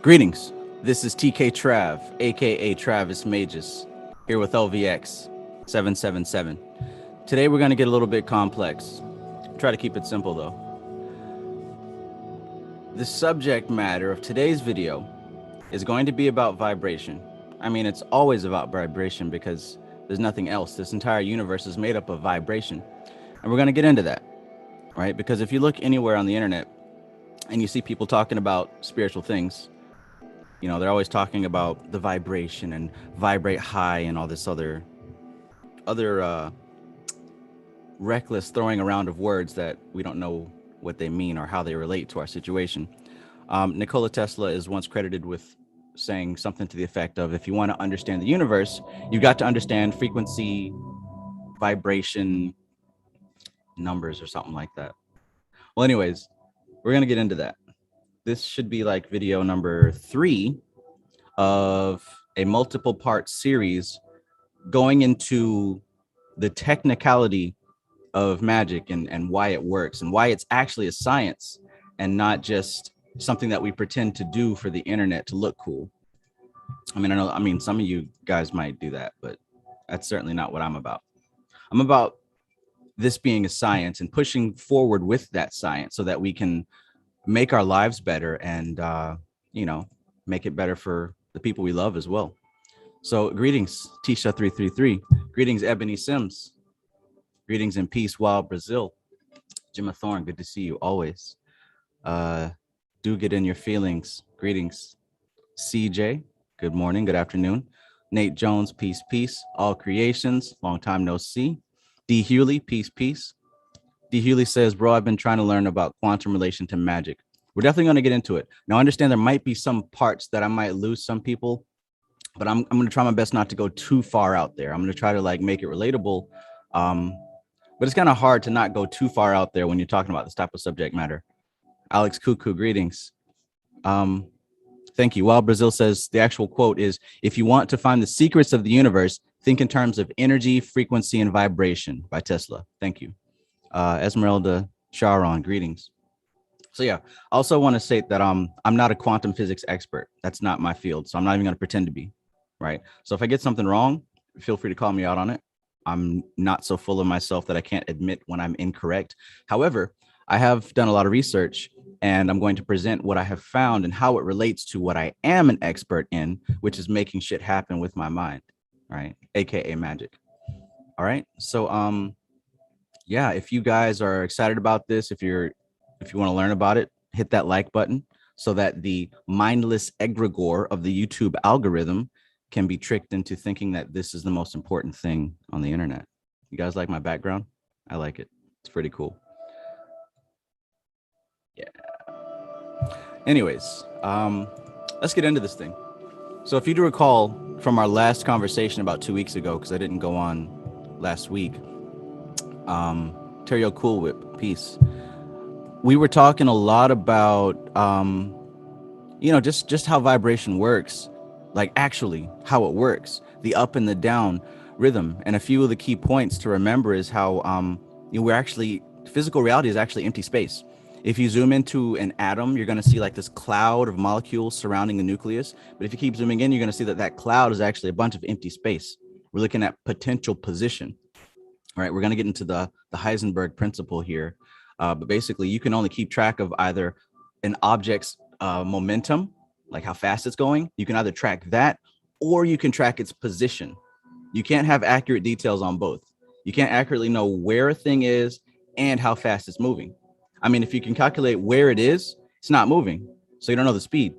Greetings. This is TK Trav, aka Travis Magus, here with LVX777. Today we're going to get a little bit complex. Try to keep it simple though. The subject matter of today's video is going to be about vibration. I mean, it's always about vibration because there's nothing else. This entire universe is made up of vibration. And we're going to get into that, right? Because if you look anywhere on the internet and you see people talking about spiritual things, you know, they're always talking about the vibration and vibrate high and all this other reckless throwing around of words that we don't know what they mean or how they relate to our situation. Nikola Tesla is once credited with saying something to the effect of, if you want to understand the universe, you've got to understand frequency, vibration, numbers, or something like that. Well, anyways, we're going to get into that. This should be like video number 3 of a multiple part series going into the technicality of magic and why it works and why it's actually a science and not just something that we pretend to do for the internet to look cool. I mean, some of you guys might do that, but that's certainly not what I'm about. I'm about this being a science and pushing forward with that science so that we can make our lives better and, make it better for the people we love as well. So greetings, Tisha333. Greetings, Ebony Sims. Greetings and peace, Wild Brazil. Jimma Thorne, good to see you always. Do get in your feelings. Greetings. CJ, good morning, good afternoon. Nate Jones, peace, peace. All creations, long time no see. D. Hewley, peace, peace. D. Hewley says, bro, I've been trying to learn about quantum relation to magic. We're definitely going to get into it. Now, I understand there might be some parts that I might lose some people, but I'm going to try my best not to go too far out there. I'm going to try to make it relatable. But it's kind of hard to not go too far out there when you're talking about this type of subject matter. Alex Cuckoo, greetings. Thank you. Wild Brazil says the actual quote is, if you want to find the secrets of the universe, think in terms of energy, frequency, and vibration, by Tesla. Thank you. Esmeralda Sharon, greetings. So yeah, I also want to say that I'm not a quantum physics expert. That's not my field. So I'm not even going to pretend to be, right? So if I get something wrong, feel free to call me out on it. I'm not so full of myself that I can't admit when I'm incorrect. However, I have done a lot of research and I'm going to present what I have found and how it relates to what I am an expert in, which is making shit happen with my mind, right? AKA magic. All right. So, yeah, if you guys are excited about this, if you want to learn about it, hit that like button so that the mindless egregore of the YouTube algorithm can be tricked into thinking that this is the most important thing on the internet. You guys like my background? I like it. It's pretty cool. Yeah. Anyways, let's get into this thing. So if you do recall from our last conversation about 2 weeks ago, because I didn't go on last week, Terrio Cool Whip, peace. We were talking a lot about, just how vibration works, like actually how it works, the up and the down rhythm. And a few of the key points to remember is how physical reality is actually empty space. If you zoom into an atom, you're going to see like this cloud of molecules surrounding the nucleus. But if you keep zooming in, you're going to see that cloud is actually a bunch of empty space. We're looking at potential position. All right, we're going to get into the Heisenberg principle here. But basically, you can only keep track of either an object's momentum, like how fast it's going. You can either track that or you can track its position. You can't have accurate details on both. You can't accurately know where a thing is and how fast it's moving. I mean, if you can calculate where it is, it's not moving. So you don't know the speed.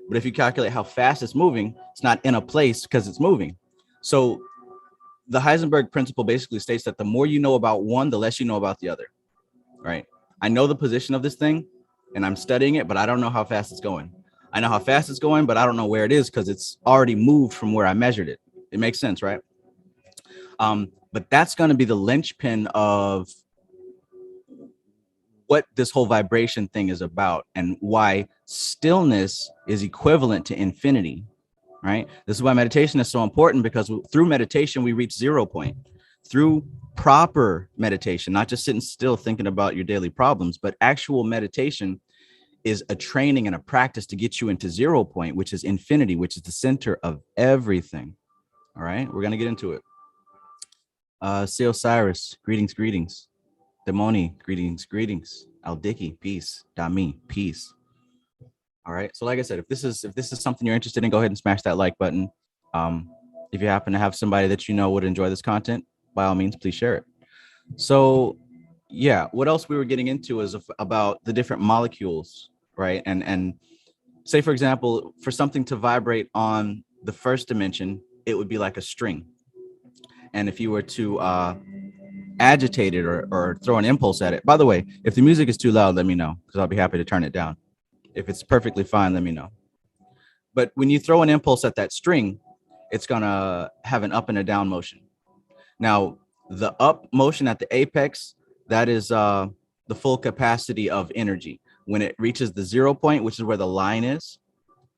But if you calculate how fast it's moving, it's not in a place because it's moving. So the Heisenberg principle basically states that the more you know about one, the less you know about the other, right? I know the position of this thing and I'm studying it, but I don't know how fast it's going. I know how fast it's going, but I don't know where it is because it's already moved from where I measured it. It makes sense, right? But that's going to be the linchpin of what this whole vibration thing is about and why stillness is equivalent to infinity, right? This is why meditation is so important, because through meditation, we reach 0 point. Through proper meditation, not just sitting still thinking about your daily problems, but actual meditation is a training and a practice to get you into 0 point, which is infinity, which is the center of everything. All right, we're going to get into it. See Osiris, greetings, greetings. Demoni, greetings, greetings. Aldiki, peace. Dami, peace. All right. So like I said, if this is something you're interested in, go ahead and smash that like button. If you happen to have somebody that you know would enjoy this content, by all means, please share it. So yeah, what else we were getting into is about the different molecules, right? And say, for example, for something to vibrate on the first dimension, it would be like a string. And if you were to agitate it or throw an impulse at it, by the way, if the music is too loud, let me know, because I'll be happy to turn it down. If it's perfectly fine, let me know. But when you throw an impulse at that string, it's going to have an up and a down motion. Now, the up motion at the apex, that is the full capacity of energy. When it reaches the 0 point, which is where the line is,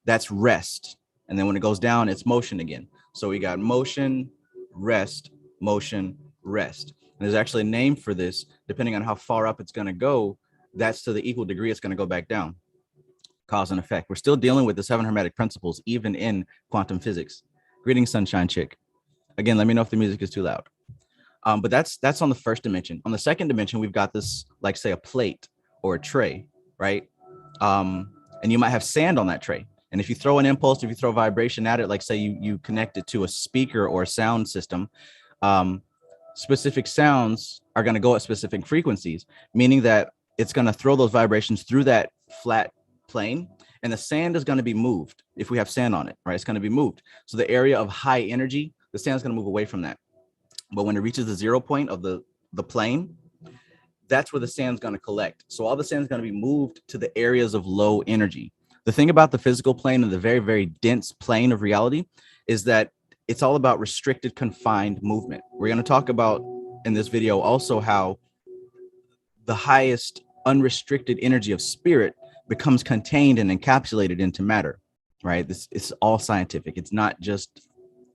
that's rest. And then when it goes down, it's motion again. So we got motion, rest, motion, rest. And there's actually a name for this. Depending on how far up it's going to go, that's to the equal degree it's going to go back down. Cause and effect. We're still dealing with the 7 hermetic principles, even in quantum physics. Greetings, Sunshine Chick. Again, let me know if the music is too loud. But that's on the first dimension. On the second dimension, we've got this, like, say, a plate or a tray, right? And you might have sand on that tray. And if you throw an impulse, if you throw vibration at it, like say you connect it to a speaker or a sound system, specific sounds are going to go at specific frequencies, meaning that it's going to throw those vibrations through that flat plane, and the sand is going to be moved. If we have sand on it, right, it's going to be moved. So the area of high energy, the sand is going to move away from that. But when it reaches the 0 point of the plane, that's where the sand's going to collect. So all the sand's going to be moved to the areas of low energy. The thing about the physical plane and the very, very dense plane of reality is that it's all about restricted, confined movement. We're going to talk about in this video also how the highest unrestricted energy of spirit becomes contained and encapsulated into matter, right? This is all scientific. It's not just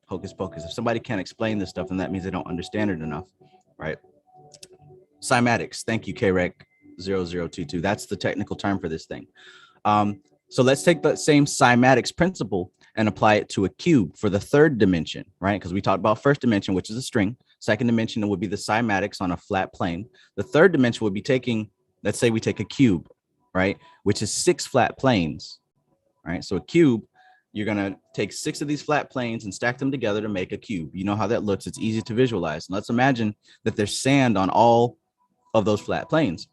hocus pocus. If somebody can't explain this stuff, then that means they don't understand it enough, right? Cymatics. Thank you, KREC0022. That's the technical term for this thing. So let's take that same cymatics principle and apply it to a cube for the third dimension, right? Because we talked about first dimension, which is a string. Second dimension would be the cymatics on a flat plane. The third dimension would be taking, let's say we take a cube, right? Which is 6 flat planes, right? So a cube, you're going to take 6 of these flat planes and stack them together to make a cube. You know how that looks. It's easy to visualize. And let's imagine that there's sand on all of those flat planes,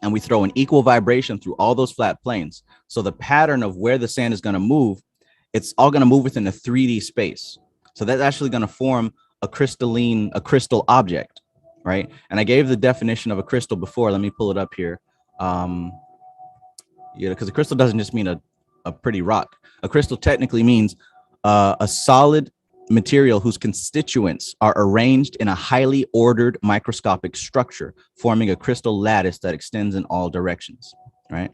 and we throw an equal vibration through all those flat planes. So the pattern of where the sand is going to move, it's all going to move within a 3D space. So that's actually going to form a crystal object, right? And I gave the definition of a crystal before. Let me pull it up here. Because a crystal doesn't just mean a pretty rock. A crystal technically means a solid material whose constituents are arranged in a highly ordered microscopic structure, forming a crystal lattice that extends in all directions, right?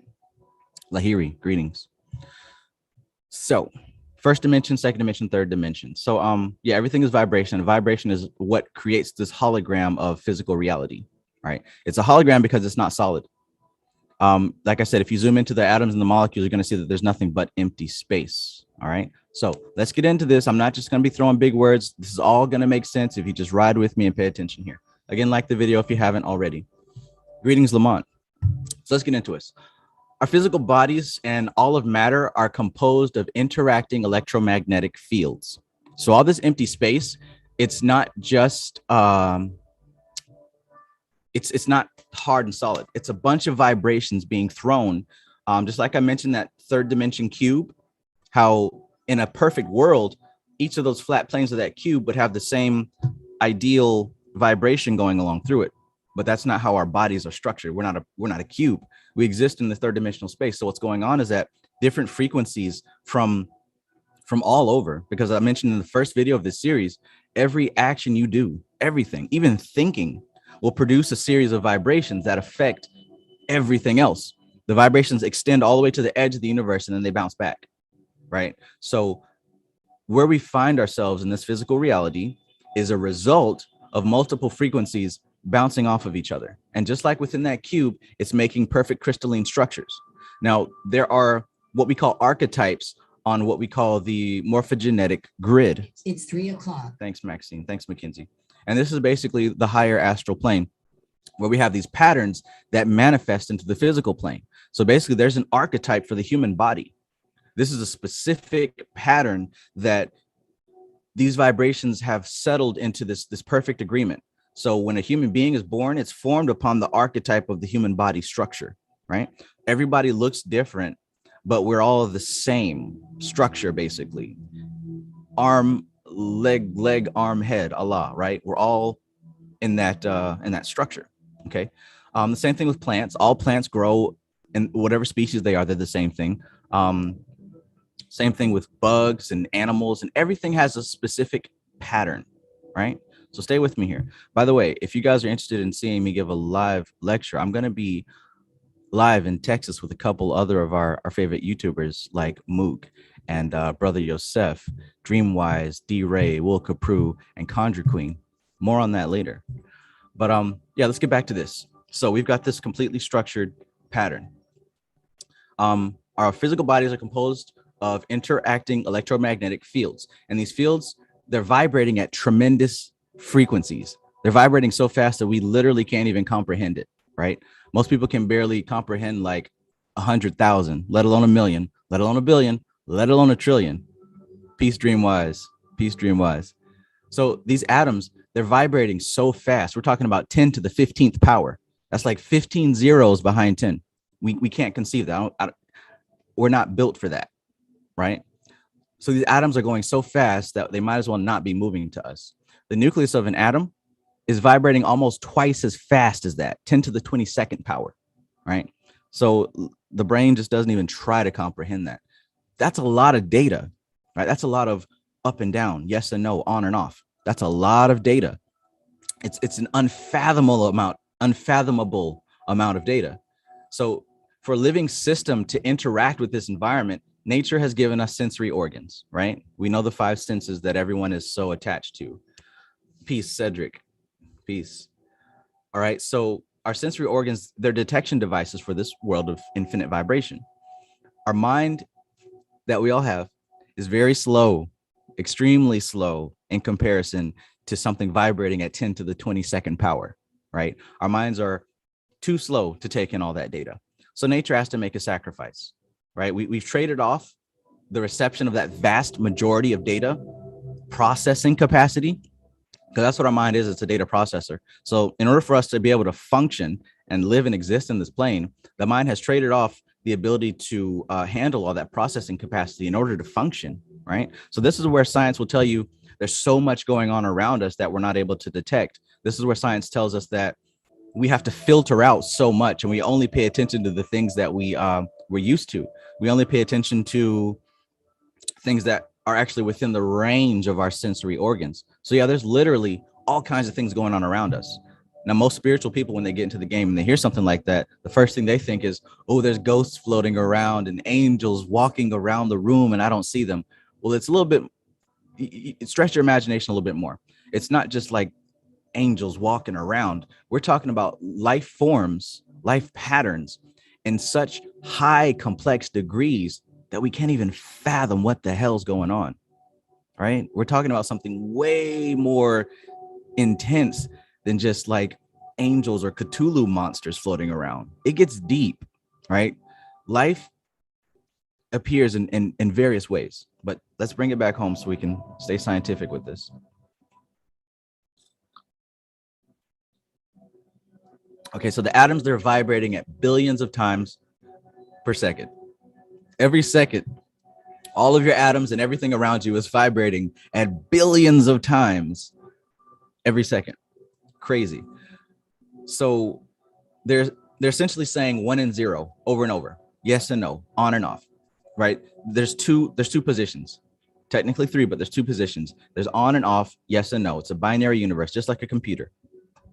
Lahiri, greetings. So first dimension, second dimension, third dimension. So yeah, everything is vibration. Vibration is what creates this hologram of physical reality, right? It's a hologram because it's not solid. Like I said, if you zoom into the atoms and the molecules, you're going to see that there's nothing but empty space. All right. So let's get into this. I'm not just going to be throwing big words. This is all going to make sense if you just ride with me and pay attention here. Again, like the video if you haven't already. Greetings, Lamont. So let's get into this. Our physical bodies and all of matter are composed of interacting electromagnetic fields. So all this empty space, it's not just it's not hard and solid. It's a bunch of vibrations being thrown. Just like I mentioned that third dimension cube, how in a perfect world, each of those flat planes of that cube would have the same ideal vibration going along through it. But that's not how our bodies are structured. We're not a cube. We exist in the third dimensional space. So what's going on is that different frequencies from all over, because I mentioned in the first video of this series, every action you do, everything, even thinking, will produce a series of vibrations that affect everything else. The vibrations extend all the way to the edge of the universe and then they bounce back, right? So where we find ourselves in this physical reality is a result of multiple frequencies bouncing off of each other. And just like within that cube, it's making perfect crystalline structures. Now, there are what we call archetypes on what we call the morphogenetic grid. It's 3 o'clock. Thanks, Maxine. Thanks, Mackenzie. And this is basically the higher astral plane, where we have these patterns that manifest into the physical plane. So basically, there's an archetype for the human body. This is a specific pattern that these vibrations have settled into this perfect agreement. So when a human being is born, it's formed upon the archetype of the human body structure, right? Everybody looks different, but we're all the same structure, basically. Arm, leg, arm, head, Allah, right? We're all in that structure, okay? The same thing with plants. All plants grow in whatever species they are, they're the same thing. Same thing with bugs and animals, and everything has a specific pattern, right? So stay with me here. By the way, if you guys are interested in seeing me give a live lecture, I'm going to be live in Texas with a couple other of our favorite YouTubers like Mook and Brother Yosef, Dreamwise, D-Ray, Will Capru, and Conjure Queen. More on that later. But yeah, let's get back to this. So we've got this completely structured pattern. Our physical bodies are composed of interacting electromagnetic fields. And these fields, they're vibrating at tremendous frequencies. They're vibrating so fast that we literally can't even comprehend it, right? Most people can barely comprehend like 100,000, let alone a million, let alone a billion, let alone a trillion. Peace, Dreamwise. Peace, Dreamwise. So these atoms, they're vibrating so fast. We're talking about 10 to the 15th power. That's like 15 zeros behind 10. We can't conceive that. We're not built for that, right? So these atoms are going so fast that they might as well not be moving to us. The nucleus of an atom is vibrating almost twice as fast as that, 10 to the 22nd power, right? So the brain just doesn't even try to comprehend that. That's a lot of data, right? That's a lot of up and down, yes and no, on and off. That's a lot of data. It's an unfathomable amount of data. So for a living system to interact with this environment, nature has given us sensory organs, right? We know the 5 senses that everyone is so attached to. Peace, Cedric. Peace. All right. So our sensory organs, they're detection devices for this world of infinite vibration. Our mind that we all have is very slow, extremely slow in comparison to something vibrating at 10 to the 22nd power, right? Our minds are too slow to take in all that data. So nature has to make a sacrifice, right? We've traded off the reception of that vast majority of data processing capacity, because that's what our mind is. It's a data processor. So in order for us to be able to function and live and exist in this plane, the mind has traded off the ability to handle all that processing capacity in order to function, right? So this is where science will tell you there's so much going on around us that we're not able to detect. This is where science tells us that we have to filter out so much, and we only pay attention to the things that we're used to. We only pay attention to things that are actually within the range of our sensory organs. So yeah, there's literally all kinds of things going on around us. Now, most spiritual people, when they get into the game and they hear something like that, the first thing they think is, oh, there's ghosts floating around and angels walking around the room and I don't see them. Well, it's a little bit, stretch your imagination a little bit more. It's not just like angels walking around. We're talking about life forms, life patterns in such high complex degrees that we can't even fathom what the hell's going on, right? We're talking about something way more intense than just like angels or Cthulhu monsters floating around. It gets deep, right? Life appears in various ways, but let's bring it back home so we can stay scientific with this. Okay, so the atoms, they're vibrating at billions of times per second. Every second, all of your atoms and everything around you is vibrating at billions of times every second. Crazy. So they're essentially saying 1 and 0 over and over. Yes and no, on and off, right? There's two positions. Technically 3, but there's 2 positions. There's on and off, yes and no. It's a binary universe, just like a computer.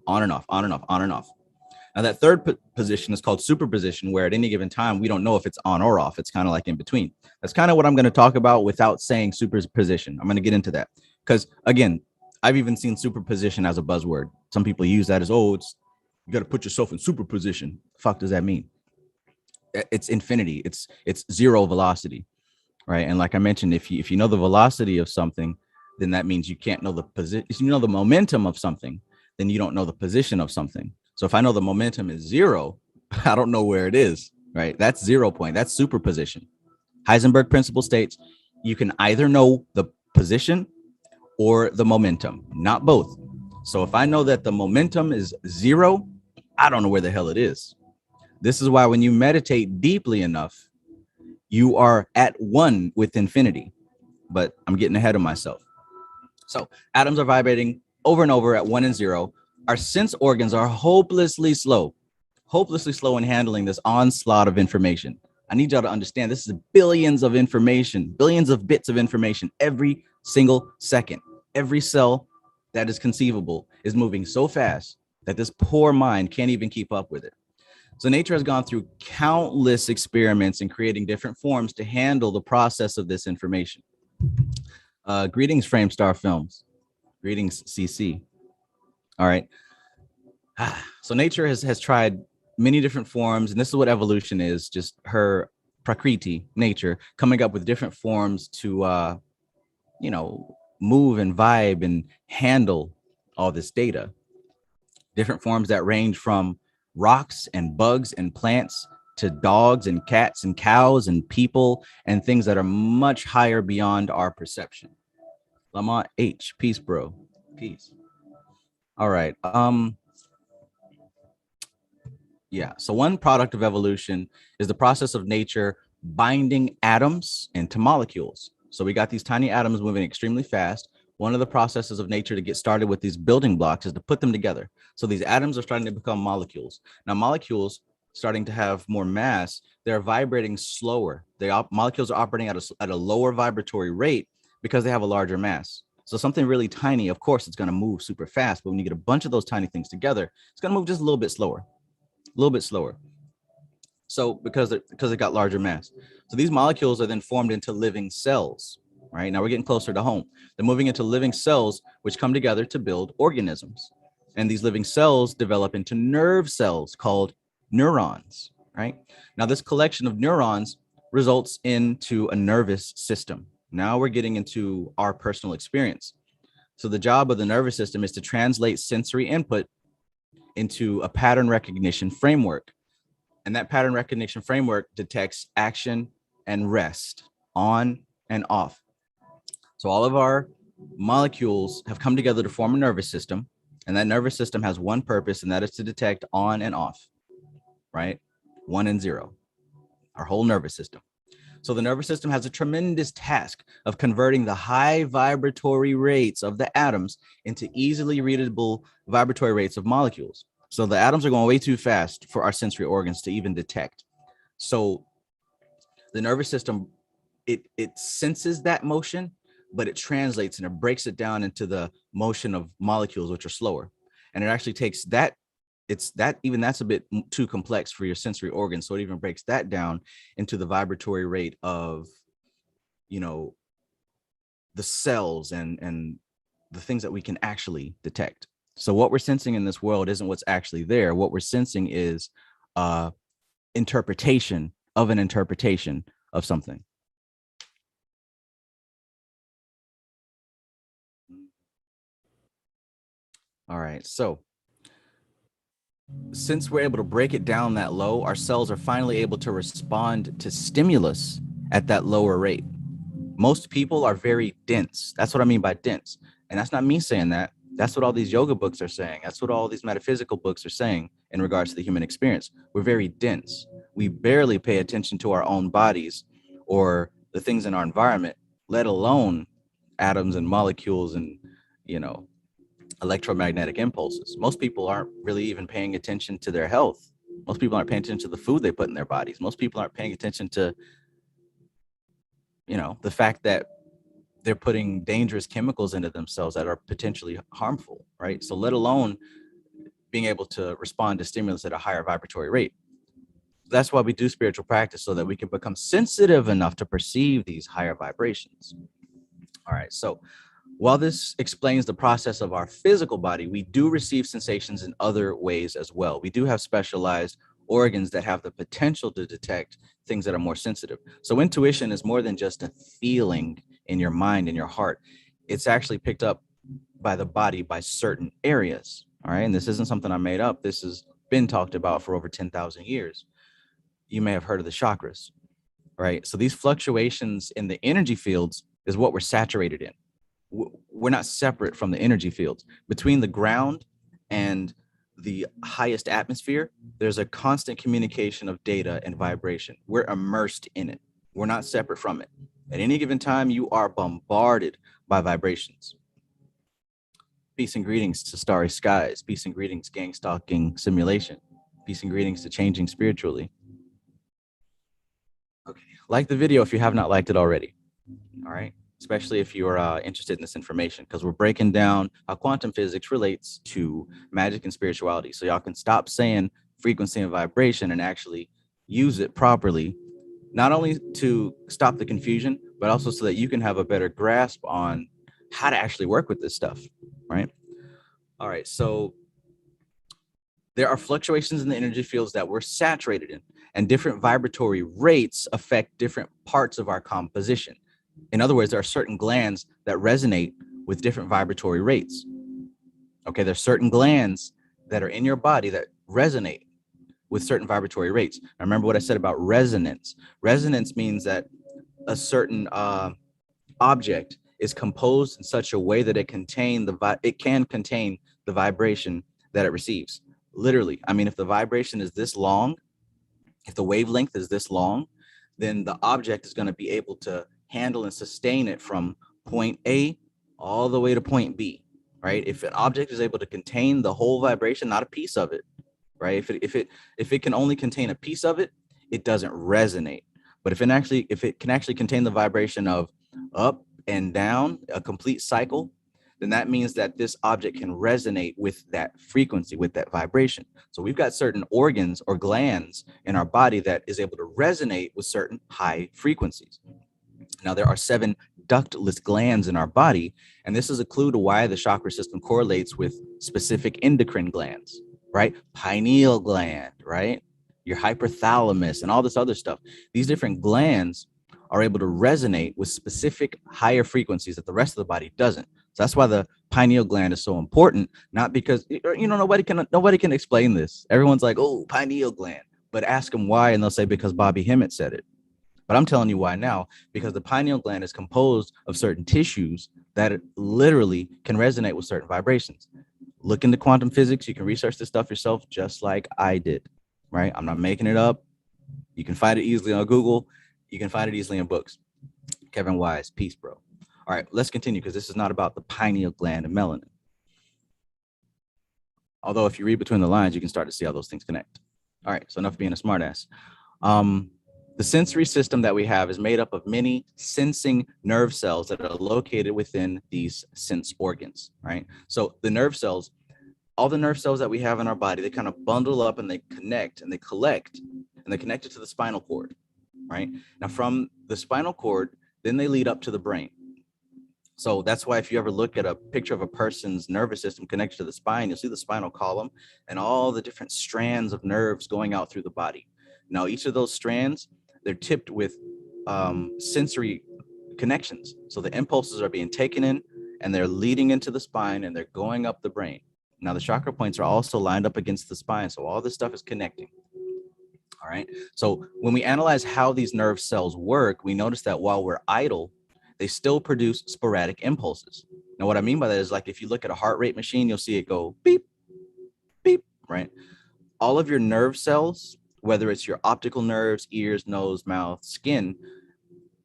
On and off, on and off, on and off. Now, that third position is called superposition, where at any given time, we don't know if it's on or off. It's kind of like in between. That's kind of what I'm going to talk about without saying superposition. I'm going to get into that because, again, I've even seen superposition as a buzzword. Some people use that as, oh, it's you got to put yourself in superposition. The fuck does that mean? It's infinity. It's zero velocity, right? And like I mentioned, if you know the velocity of something, then that means you can't know the position. If you know the momentum of something, then you don't know the position of something. So if I know the momentum is zero, I don't know where it is, right? That's 0 point. That's superposition. Heisenberg principle states you can either know the position or the momentum, not both. So if I know that the momentum is zero, I don't know where the hell it is. This is why when you meditate deeply enough, you are at one with infinity. But I'm getting ahead of myself. So atoms are vibrating over and over at 1 and 0. Our sense organs are hopelessly slow in handling this onslaught of information. I need y'all to understand this is billions of information, billions of bits of information every single second. Every cell that is conceivable is moving so fast that this poor mind can't even keep up with it. So nature has gone through countless experiments in creating different forms to handle the process of this information. Greetings, Framestar Films. Greetings, CC. All right. So nature has tried many different forms, and this is what evolution is, just her prakriti, nature, coming up with different forms to, move and vibe and handle all this data. Different forms that range from rocks and bugs and plants to dogs and cats and cows and people and things that are much higher beyond our perception. Lamont H, peace, bro. Peace. All right. Yeah. So one product of evolution is the process of nature binding atoms into molecules. So we got these tiny atoms moving extremely fast. One of the processes of nature to get started with these building blocks is to put them together. So these atoms are starting to become molecules. Now, molecules starting to have more mass, they're vibrating slower. Molecules are operating at a lower vibratory rate because they have a larger mass. So something really tiny, of course, it's going to move super fast. But when you get a bunch of those tiny things together, it's going to move just a little bit slower. So because it got larger mass. So these molecules are then formed into living cells, right? Now we're getting closer to home. They're moving into living cells, which come together to build organisms. And these living cells develop into nerve cells called neurons, right? Now this collection of neurons results into a nervous system. Now we're getting into our personal experience. So the job of the nervous system is to translate sensory input into a pattern recognition framework. And that pattern recognition framework detects action and rest, on and off. So all of our molecules have come together to form a nervous system. And that nervous system has one purpose, and that is to detect on and off, right? 1 and 0, our whole nervous system. So the nervous system has a tremendous task of converting the high vibratory rates of the atoms into easily readable vibratory rates of molecules. So the atoms are going way too fast for our sensory organs to even detect. So the nervous system, it senses that motion, but it translates and it breaks it down into the motion of molecules, which are slower. And it actually takes that. That's a bit too complex for your sensory organs. So it even breaks that down into the vibratory rate of, the cells and the things that we can actually detect. So what we're sensing in this world isn't what's actually there. What we're sensing is interpretation of an interpretation of something. All right. So since we're able to break it down that low, our cells are finally able to respond to stimulus at that lower rate. Most people are very dense. That's what I mean by dense. And that's not me saying that. That's what all these yoga books are saying. That's what all these metaphysical books are saying in regards to the human experience. We're very dense. We barely pay attention to our own bodies or the things in our environment, let alone atoms and molecules and, electromagnetic impulses. Most people aren't really even paying attention to their health. Most people aren't paying attention to the food they put in their bodies. Most people aren't paying attention to, the fact that they're putting dangerous chemicals into themselves that are potentially harmful, right? So let alone being able to respond to stimulus at a higher vibratory rate. That's why we do spiritual practice, so that we can become sensitive enough to perceive these higher vibrations. All right, so while this explains the process of our physical body, we do receive sensations in other ways as well. We do have specialized organs that have the potential to detect things that are more sensitive. So intuition is more than just a feeling in your mind, in your heart. It's actually picked up by the body by certain areas. All right, and this isn't something I made up. This has been talked about for over 10,000 years. You may have heard of the chakras, right? So these fluctuations in the energy fields is what we're saturated in. We're not separate from the energy fields. Between the ground and the highest atmosphere, there's a constant communication of data and vibration. We're immersed in it. We're not separate from it. At any given time, you are bombarded by vibrations. Peace and greetings to starry skies. Peace and greetings, gang stalking simulation. Peace and greetings to changing spiritually. Okay, like the video if you have not liked it already. All right, especially if you're interested in this information, because we're breaking down how quantum physics relates to magic and spirituality, so y'all can stop saying frequency and vibration and actually use it properly, not only to stop the confusion, but also so that you can have a better grasp on how to actually work with this stuff, right? All right, so there are fluctuations in the energy fields that we're saturated in, and different vibratory rates affect different parts of our composition. In other words, there are certain glands that resonate with different vibratory rates. Okay, there's certain glands that are in your body that resonate with certain vibratory rates. Now, remember what I said about resonance. Resonance means that a certain object is composed in such a way that it can contain the vibration that it receives. Literally, I mean, if the vibration is this long, if the wavelength is this long, then the object is going to be able to handle and sustain it from point A all the way to point B, right? If an object is able to contain the whole vibration, not a piece of it, right? If it can only contain a piece of it, it doesn't resonate. But if it can actually contain the vibration of up and down, a complete cycle, then that means that this object can resonate with that frequency, with that vibration. So we've got certain organs or glands in our body that is able to resonate with certain high frequencies. Now, there are 7 ductless glands in our body, and this is a clue to why the chakra system correlates with specific endocrine glands, right? Pineal gland, right? Your hypothalamus and all this other stuff. These different glands are able to resonate with specific higher frequencies that the rest of the body doesn't. So that's why the pineal gland is so important, not because, nobody can explain this. Everyone's like, oh, pineal gland, but ask them why, and they'll say because Bobby Hemmett said it. But I'm telling you why now, because the pineal gland is composed of certain tissues that literally can resonate with certain vibrations. Look into quantum physics. You can research this stuff yourself, just like I did, right? I'm not making it up. You can find it easily on Google. You can find it easily in books. Kevin Wise, peace, bro. All right, let's continue, because this is not about the pineal gland and melanin. Although if you read between the lines, you can start to see how those things connect. All right, so enough being a smartass. The sensory system that we have is made up of many sensing nerve cells that are located within these sense organs, right? So the nerve cells, all the nerve cells that we have in our body, they kind of bundle up and they connect and they collect, and they connect it to the spinal cord, right? Now from the spinal cord, then they lead up to the brain. So that's why if you ever look at a picture of a person's nervous system connected to the spine, you'll see the spinal column and all the different strands of nerves going out through the body. Now, each of those strands, they're tipped with sensory connections. So the impulses are being taken in and they're leading into the spine and they're going up the brain. Now, the chakra points are also lined up against the spine. So all this stuff is connecting. All right. So when we analyze how these nerve cells work, we notice that while we're idle, they still produce sporadic impulses. Now, what I mean by that is, like, if you look at a heart rate machine, you'll see it go beep, beep, right? All of your nerve cells, whether it's your optical nerves, ears, nose, mouth, skin,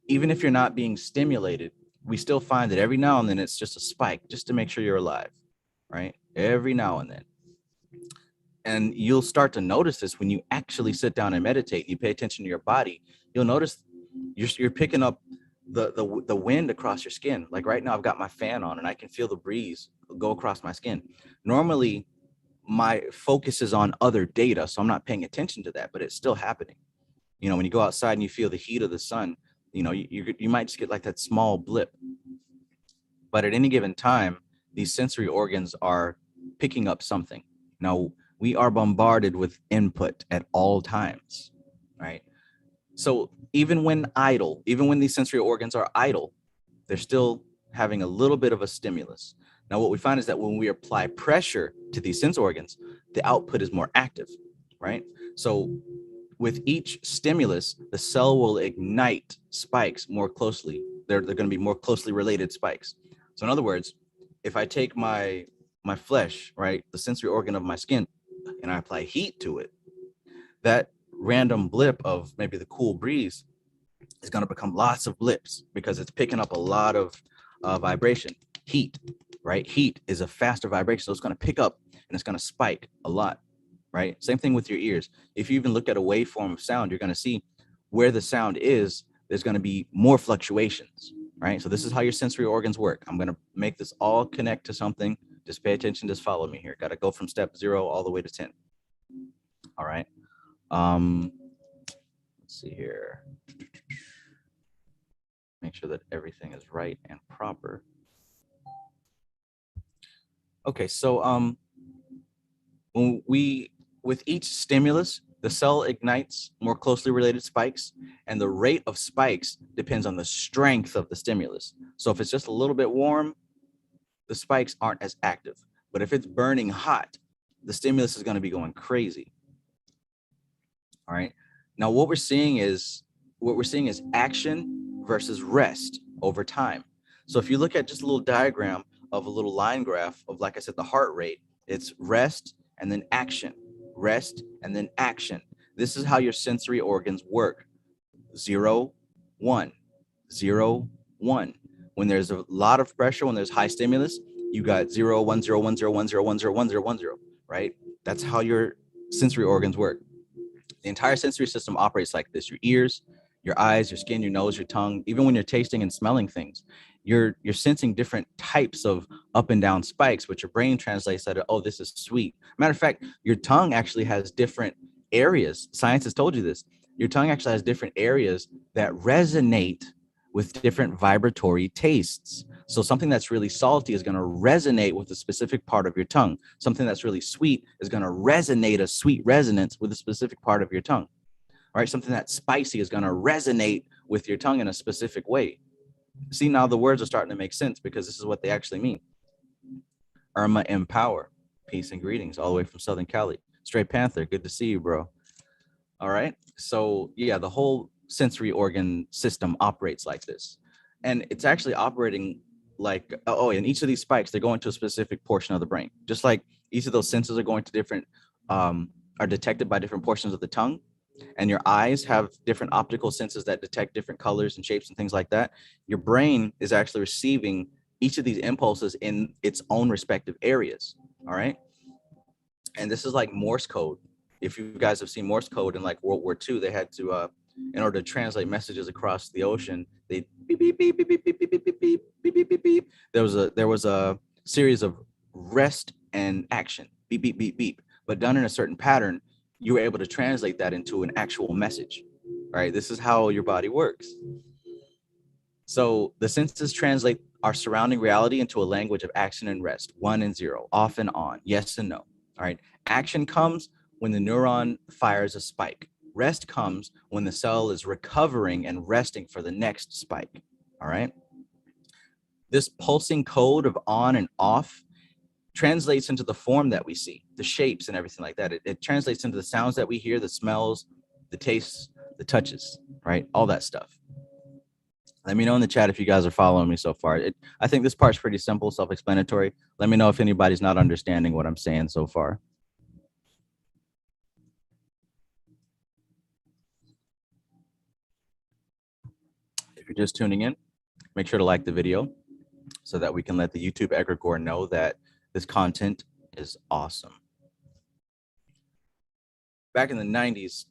even if you're not being stimulated, we still find that every now and then it's just a spike just to make sure you're alive, right? Every now and then. And you'll start to notice this when you actually sit down and meditate. You pay attention to your body. You'll notice you're picking up the wind across your skin. Like right now, I've got my fan on and I can feel the breeze go across my skin. Normally, my focus is on other data, so I'm not paying attention to that, but it's still happening. You know, when you go outside and you feel the heat of the sun, you know, you might just get like that small blip. But at any given time, these sensory organs are picking up something. Now, we are bombarded with input at all times, right? So even when idle, even when these sensory organs are idle, they're still having a little bit of a stimulus. Now, what we find is that when we apply pressure to these sense organs, the output is more active, right? So with each stimulus, the cell will ignite spikes more closely. They're going to be more closely related spikes. So in other words, if I take my flesh, right, the sensory organ of my skin, and I apply heat to it, that random blip of maybe the cool breeze is going to become lots of blips because it's picking up a lot of vibration. Heat, right? Heat is a faster vibration, so it's going to pick up and it's going to spike a lot, right? Same thing with your ears. If you even look at a waveform of sound, you're going to see where the sound is, there's going to be more fluctuations, right? So this is how your sensory organs work. I'm going to make this all connect to something. Just pay attention, just follow me here. Got to go from step 0 all the way to 10. All right. Let's see here. Make sure that everything is right and proper. Okay, so with each stimulus, the cell ignites more closely related spikes, and the rate of spikes depends on the strength of the stimulus. So if it's just a little bit warm, the spikes aren't as active. But if it's burning hot, the stimulus is going to be going crazy. All right. Now what we're seeing is action versus rest over time. So if you look at just a little diagram of a little line graph of, like I said, the heart rate, it's rest and then action, rest and then action. This is how your sensory organs work. 0, 1, 0, 1. When there's a lot of pressure, when there's high stimulus, you got 0, 1, 0, 1, 0, 1, 0, 1, 0, 1, 0, 1, 0, right? That's how your sensory organs work. The entire sensory system operates like this. Your ears, your eyes, your skin, your nose, your tongue, even when you're tasting and smelling things, you're sensing different types of up and down spikes, which your brain translates that, oh, this is sweet. Matter of fact, your tongue actually has different areas. Science has told you this. Your tongue actually has different areas that resonate with different vibratory tastes. So something that's really salty is going to resonate with a specific part of your tongue. Something that's really sweet is going to resonate a sweet resonance with a specific part of your tongue. All right, something that's spicy is going to resonate with your tongue in a specific way. See, now the words are starting to make sense because this is what they actually mean. Irma Empower, peace and greetings all the way from Southern Cali. Straight Panther, good to see you, bro. All right, so yeah, the whole sensory organ system operates like this, and it's actually operating like, oh, and each of these spikes, they're going to a specific portion of the brain, just like each of those senses are going to different are detected by different portions of the tongue, and your eyes have different optical senses that detect different colors and shapes and things like that. Your brain is actually receiving each of these impulses in its own respective areas. All right, and this is like Morse code. If you guys have seen Morse code in like World War II, they had to in order to translate messages across the ocean, they beep beep beep beep beep beep beep beep beep beep beep beep beep. There was a series of rest and action, beep beep beep beep, but done in a certain pattern. You were able to translate that into an actual message. All right, this is how your body works. So the senses translate our surrounding reality into a language of action and rest, 1 and 0, off and on, yes and no. All right, action comes when the neuron fires a spike. Rest comes when the cell is recovering and resting for the next spike. All right. This pulsing code of on and off translates into the form that we see, the shapes and everything like that. It translates into the sounds that we hear, the smells, the tastes, the touches, right? All that stuff. Let me know in the chat if you guys are following me so far. I think this part's pretty simple, self-explanatory. Let me know if anybody's not understanding what I'm saying so far. If you're just tuning in, make sure to like the video so that we can let the YouTube egregore know that this content is awesome. Back in the 90s,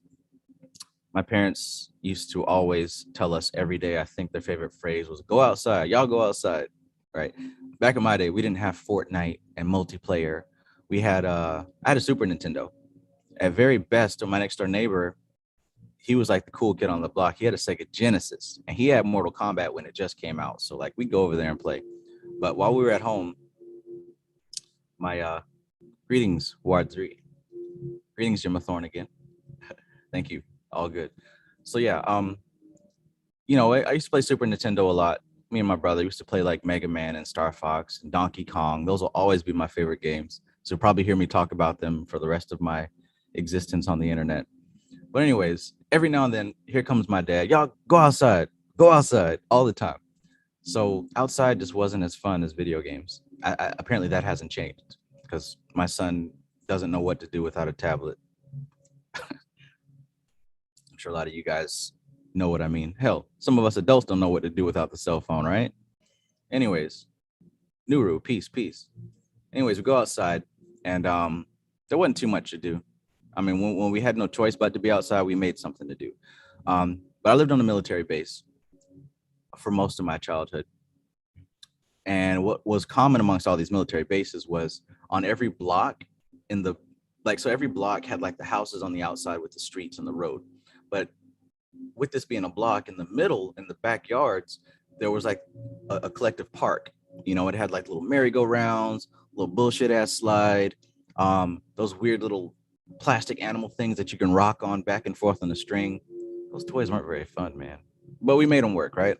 my parents used to always tell us every day, I think their favorite phrase was, go outside, y'all go outside, right? Back in my day, we didn't have Fortnite and multiplayer. I had a Super Nintendo. At very best, my next door neighbor, he was like the cool kid on the block. He had a Sega Genesis, and he had Mortal Kombat when it just came out. So like we go over there and play. But while we were at home, my greetings, Ward 3. Greetings, Jim Thorne again. Thank you. All good. So yeah, I used to play Super Nintendo a lot. Me and my brother used to play like Mega Man and Star Fox and Donkey Kong. Those will always be my favorite games. So you'll probably hear me talk about them for the rest of my existence on the internet. But anyways, every now and then, here comes my dad. Y'all go outside all the time. So outside just wasn't as fun as video games. Apparently that hasn't changed because my son doesn't know what to do without a tablet. I'm sure a lot of you guys know what I mean. Hell, some of us adults don't know what to do without the cell phone, right? Anyways, Nuru, peace. Anyways, we go outside, and there wasn't too much to do. I mean, when we had no choice but to be outside, we made something to do. But I lived on a military base for most of my childhood. And what was common amongst all these military bases was on every block so every block had like the houses on the outside with the streets and the road. But with this being a block, in the middle, in the backyards, there was like a collective park. It had like little merry-go-rounds, little bullshit ass slide, those weird little plastic animal things that you can rock on back and forth on the string. Those toys weren't very fun, man, but we made them work, right?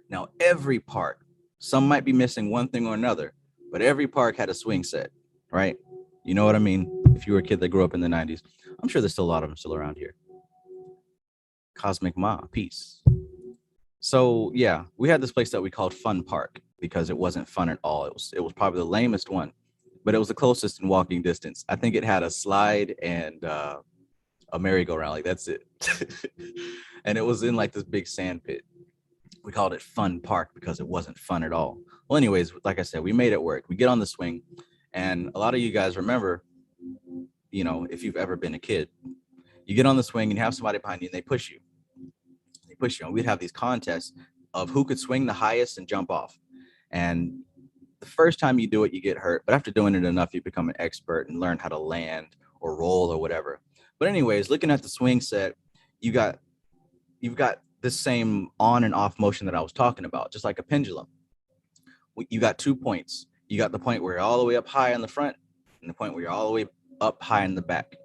Now, every park, some might be missing one thing or another, but every park had a swing set, right? You know what I mean? If you were a kid that grew up in the 90s, I'm sure there's still a lot of them still around here. Cosmic Ma, peace. So yeah, we had this place that we called Fun Park because it wasn't fun at all. It was probably the lamest one, but it was the closest in walking distance. I think it had a slide and a merry-go-round. Like that's it. And it was in like this big sand pit. We called it Fun Park because it wasn't fun at all. Well, anyways, like I said, we made it work. We get on the swing, and a lot of you guys remember, if you've ever been a kid, you get on the swing and you have somebody behind you and they push you. And we'd have these contests of who could swing the highest and jump off. And the first time you do it, you get hurt. But after doing it enough, you become an expert and learn how to land or roll or whatever. But anyways, looking at the swing set, you've got the same on and off motion that I was talking about, just like a pendulum. You got 2 points. You got the point where you're all the way up high in the front and the point where you're all the way up high in the back.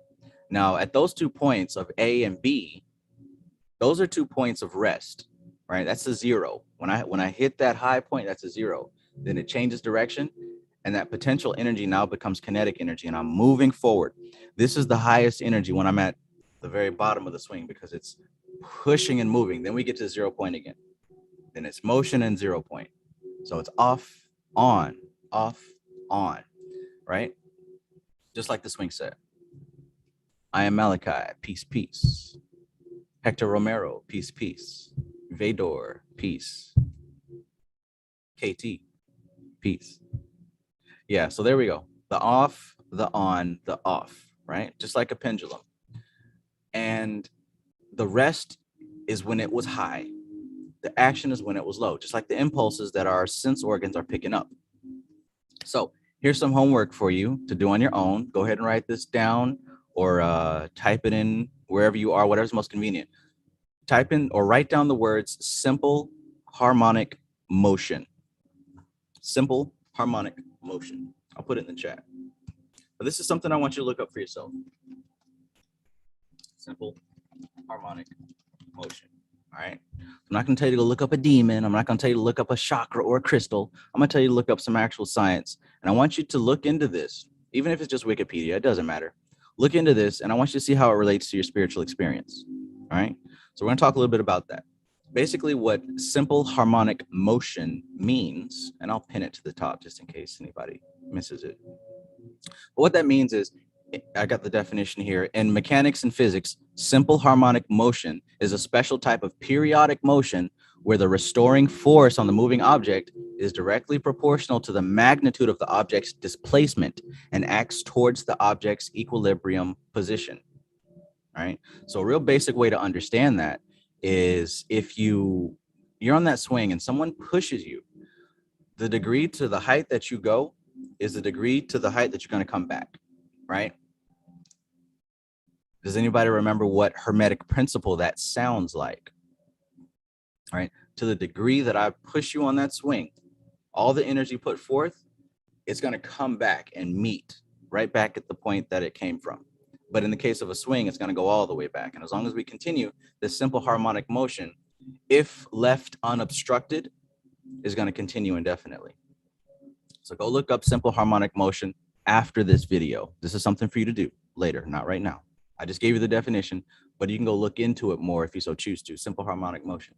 Now, at those 2 points of A and B, those are 2 points of rest, right? That's a zero. When I hit that high point, that's a zero. Then it changes direction, and that potential energy now becomes kinetic energy, and I'm moving forward. This is the highest energy when I'm at the very bottom of the swing because it's pushing and moving. Then we get to 0 point again. Then it's motion and 0 point. So it's off, on, right? Just like the swing set. I am Malachi, peace. Hector Romero, peace. Vador, peace. KT, peace. Yeah, so there we go. The off, the on, the off, right? Just like a pendulum. And the rest is when it was high. The action is when it was low, just like the impulses that our sense organs are picking up. So here's some homework for you to do on your own. Go ahead and write this down or type it in wherever you are, whatever's most convenient. Type in or write down the words simple harmonic motion. Simple harmonic motion. I'll put it in the chat. But this is something I want you to look up for yourself. Simple harmonic motion. All right. I'm not going to tell you to look up a demon. I'm not going to tell you to look up a chakra or a crystal. I'm going to tell you to look up some actual science. And I want you to look into this, even if it's just Wikipedia, it doesn't matter. Look into this, and I want you to see how it relates to your spiritual experience. All right. So we're going to talk a little bit about that. Basically, what simple harmonic motion means, and I'll pin it to the top just in case anybody misses it. But what that means is, I got the definition here. In mechanics and physics, simple harmonic motion is a special type of periodic motion where the restoring force on the moving object is directly proportional to the magnitude of the object's displacement and acts towards the object's equilibrium position. All right. So a real basic way to understand that is if you're on that swing and someone pushes you, the degree to the height that you go is the degree to the height that you're going to come back, right? Does anybody remember what hermetic principle that sounds like? All right. To the degree that I push you on that swing, all the energy put forth, it's going to come back and meet right back at the point that it came from. But in the case of a swing, it's going to go all the way back. And as long as we continue this simple harmonic motion, if left unobstructed, is going to continue indefinitely. So go look up simple harmonic motion after this video. This is something for you to do later, not right now. I just gave you the definition, but you can go look into it more if you so choose to. Simple harmonic motion.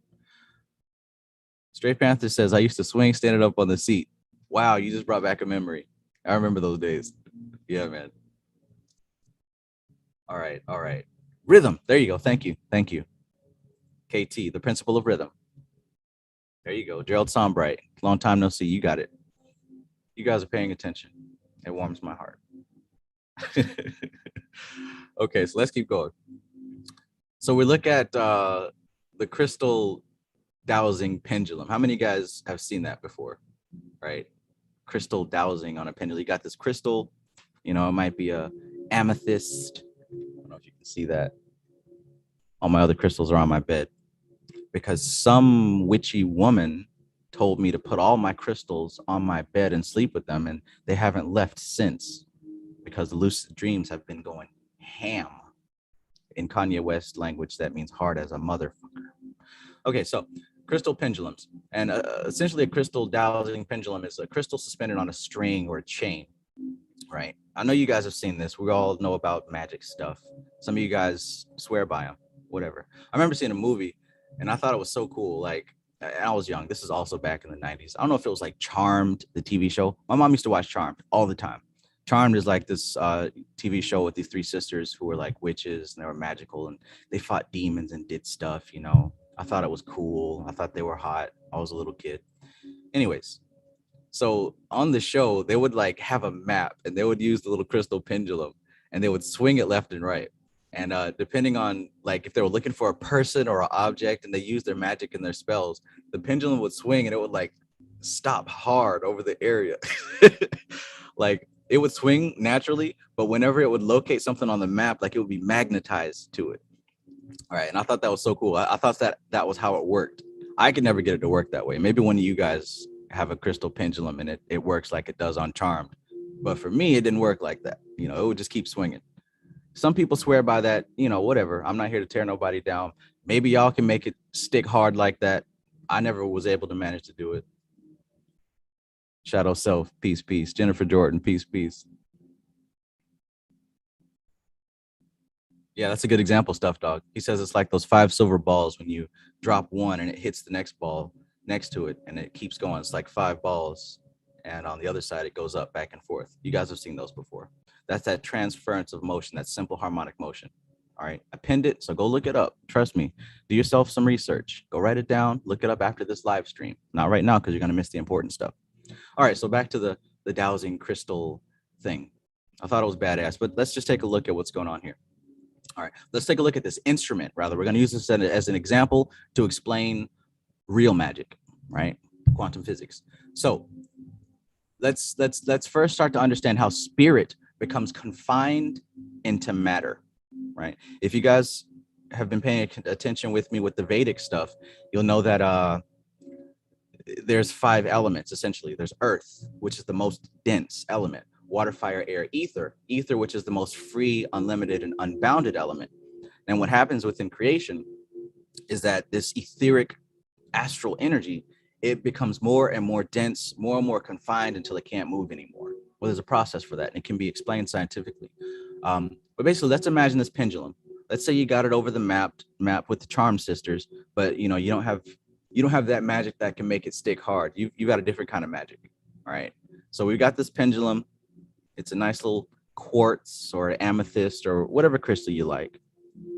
Straight Panther says, I used to swing standing up on the seat. Wow, you just brought back a memory. I remember those days. Yeah, man. All right, all right. Rhythm. There you go. Thank you. Thank you. KT, the principle of rhythm. There you go. Gerald Sombright. Long time no see. You got it. You guys are paying attention. It warms my heart. Okay, so let's keep going. So we look at the crystal dowsing pendulum. How many of you guys have seen that before? Right? Crystal dowsing on a pendulum. You got this crystal, you know, it might be a amethyst. I don't know if you can see that. All my other crystals are on my bed because some witchy woman told me to put all my crystals on my bed and sleep with them, and they haven't left since because the lucid dreams have been going ham. In Kanye West language, that means hard as a motherfucker. Okay, so crystal pendulums. And essentially a crystal dowsing pendulum is a crystal suspended on a string or a chain, right? I know you guys have seen this. We all know about magic stuff. Some of you guys swear by them, whatever. I remember seeing a movie and I thought it was so cool. Like, I was young. This is also back in the 90s. I don't know if it was like Charmed, the TV show. My mom used to watch Charmed all the time. Charmed is like this TV show with these three sisters who were like witches and they were magical and they fought demons and did stuff, you know. I thought it was cool. I thought they were hot. I was a little kid. Anyways, so on the show, they would like have a map and they would use the little crystal pendulum and they would swing it left and right. And depending on like if they were looking for a person or an object and they used their magic and their spells, the pendulum would swing and it would like stop hard over the area. Like it would swing naturally, but whenever it would locate something on the map, like it would be magnetized to it. All right. And I thought that was so cool. I thought that was how it worked. I could never get it to work that way. Maybe one of you guys have a crystal pendulum and it works like it does on Charmed. But for me, it didn't work like that. You know, it would just keep swinging. Some people swear by that, you know, whatever. I'm not here to tear nobody down. Maybe y'all can make it stick hard like that. I never was able to manage to do it. Shadow Self, peace, peace. Jennifer Jordan, peace, peace. Yeah, that's a good example, Stuff Dog. He says it's like those 5 silver balls when you drop one and it hits the next ball next to it and it keeps going. It's like 5 balls. And on the other side, it goes up back and forth. You guys have seen those before. That's that transference of motion, that simple harmonic motion. All right, I pinned it, so go look it up. Trust me. Do yourself some research. Go write it down. Look it up after this live stream. Not right now because you're going to miss the important stuff. All right, so back to the dowsing crystal thing. I thought it was badass, but let's just take a look at what's going on here. All right, let's take a look at this instrument. Rather, we're going to use this as an example to explain real magic, right? Quantum physics. So let's first start to understand how spirit becomes confined into matter, right? If you guys have been paying attention with me with the Vedic stuff, you'll know that there's 5 elements essentially. There's earth, which is the most dense element. Water, fire, air, ether, which is the most free, unlimited, and unbounded element. And what happens within creation is that this etheric astral energy, it becomes more and more dense, more and more confined until it can't move anymore. Well, there's a process for that, and it can be explained scientifically. But basically, let's imagine this pendulum. Let's say you got it over the map with the Charm sisters, but you know you don't have that magic that can make it stick hard. You got a different kind of magic. All right. So we've got this pendulum. It's a nice little quartz or amethyst or whatever crystal you like,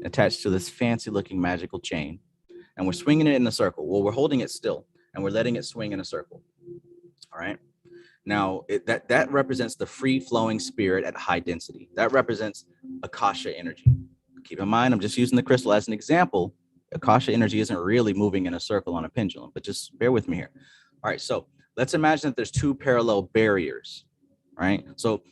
attached to this fancy looking magical chain. And we're swinging it in a circle. Well, we're holding it still and we're letting it swing in a circle. All right. Now that represents the free flowing spirit at high density. That represents Akasha energy. Keep in mind, I'm just using the crystal as an example. Akasha energy isn't really moving in a circle on a pendulum, but just bear with me here. All right. So let's imagine that there's 2 parallel barriers. right? So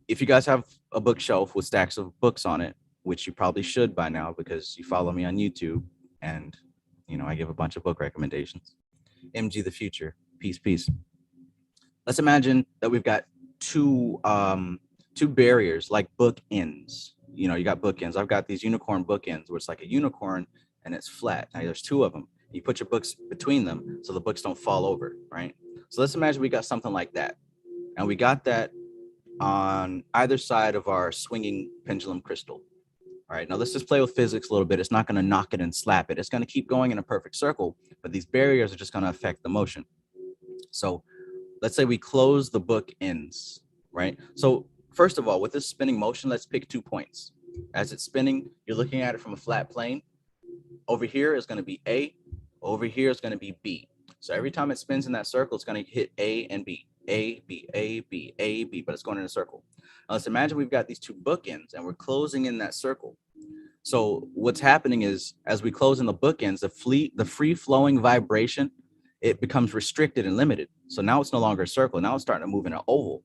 if you guys have a bookshelf with stacks of books on it, which you probably should by now because you follow me on YouTube and, you know, I give a bunch of book recommendations. MG the future, peace, peace. Let's imagine that we've got two barriers like bookends. You know, you got bookends. I've got these unicorn bookends where it's like a unicorn and it's flat. Now there's two of them. You put your books between them so the books don't fall over, right? So let's imagine we got something like that. And we got that on either side of our swinging pendulum crystal. All right, now let's just play with physics a little bit. It's not going to knock it and slap it. It's going to keep going in a perfect circle, but these barriers are just going to affect the motion. So let's say we close the book ends, right? So first of all, with this spinning motion, let's pick 2 points. As it's spinning, you're looking at it from a flat plane. Over here is going to be A. Over here is going to be B. So every time it spins in that circle, it's going to hit A and B. A, B, A, B, A, B, but it's going in a circle. Now let's imagine we've got these 2 bookends and we're closing in that circle. So what's happening is as we close in the bookends, the free flowing vibration, it becomes restricted and limited. So now it's no longer a circle. Now it's starting to move in an oval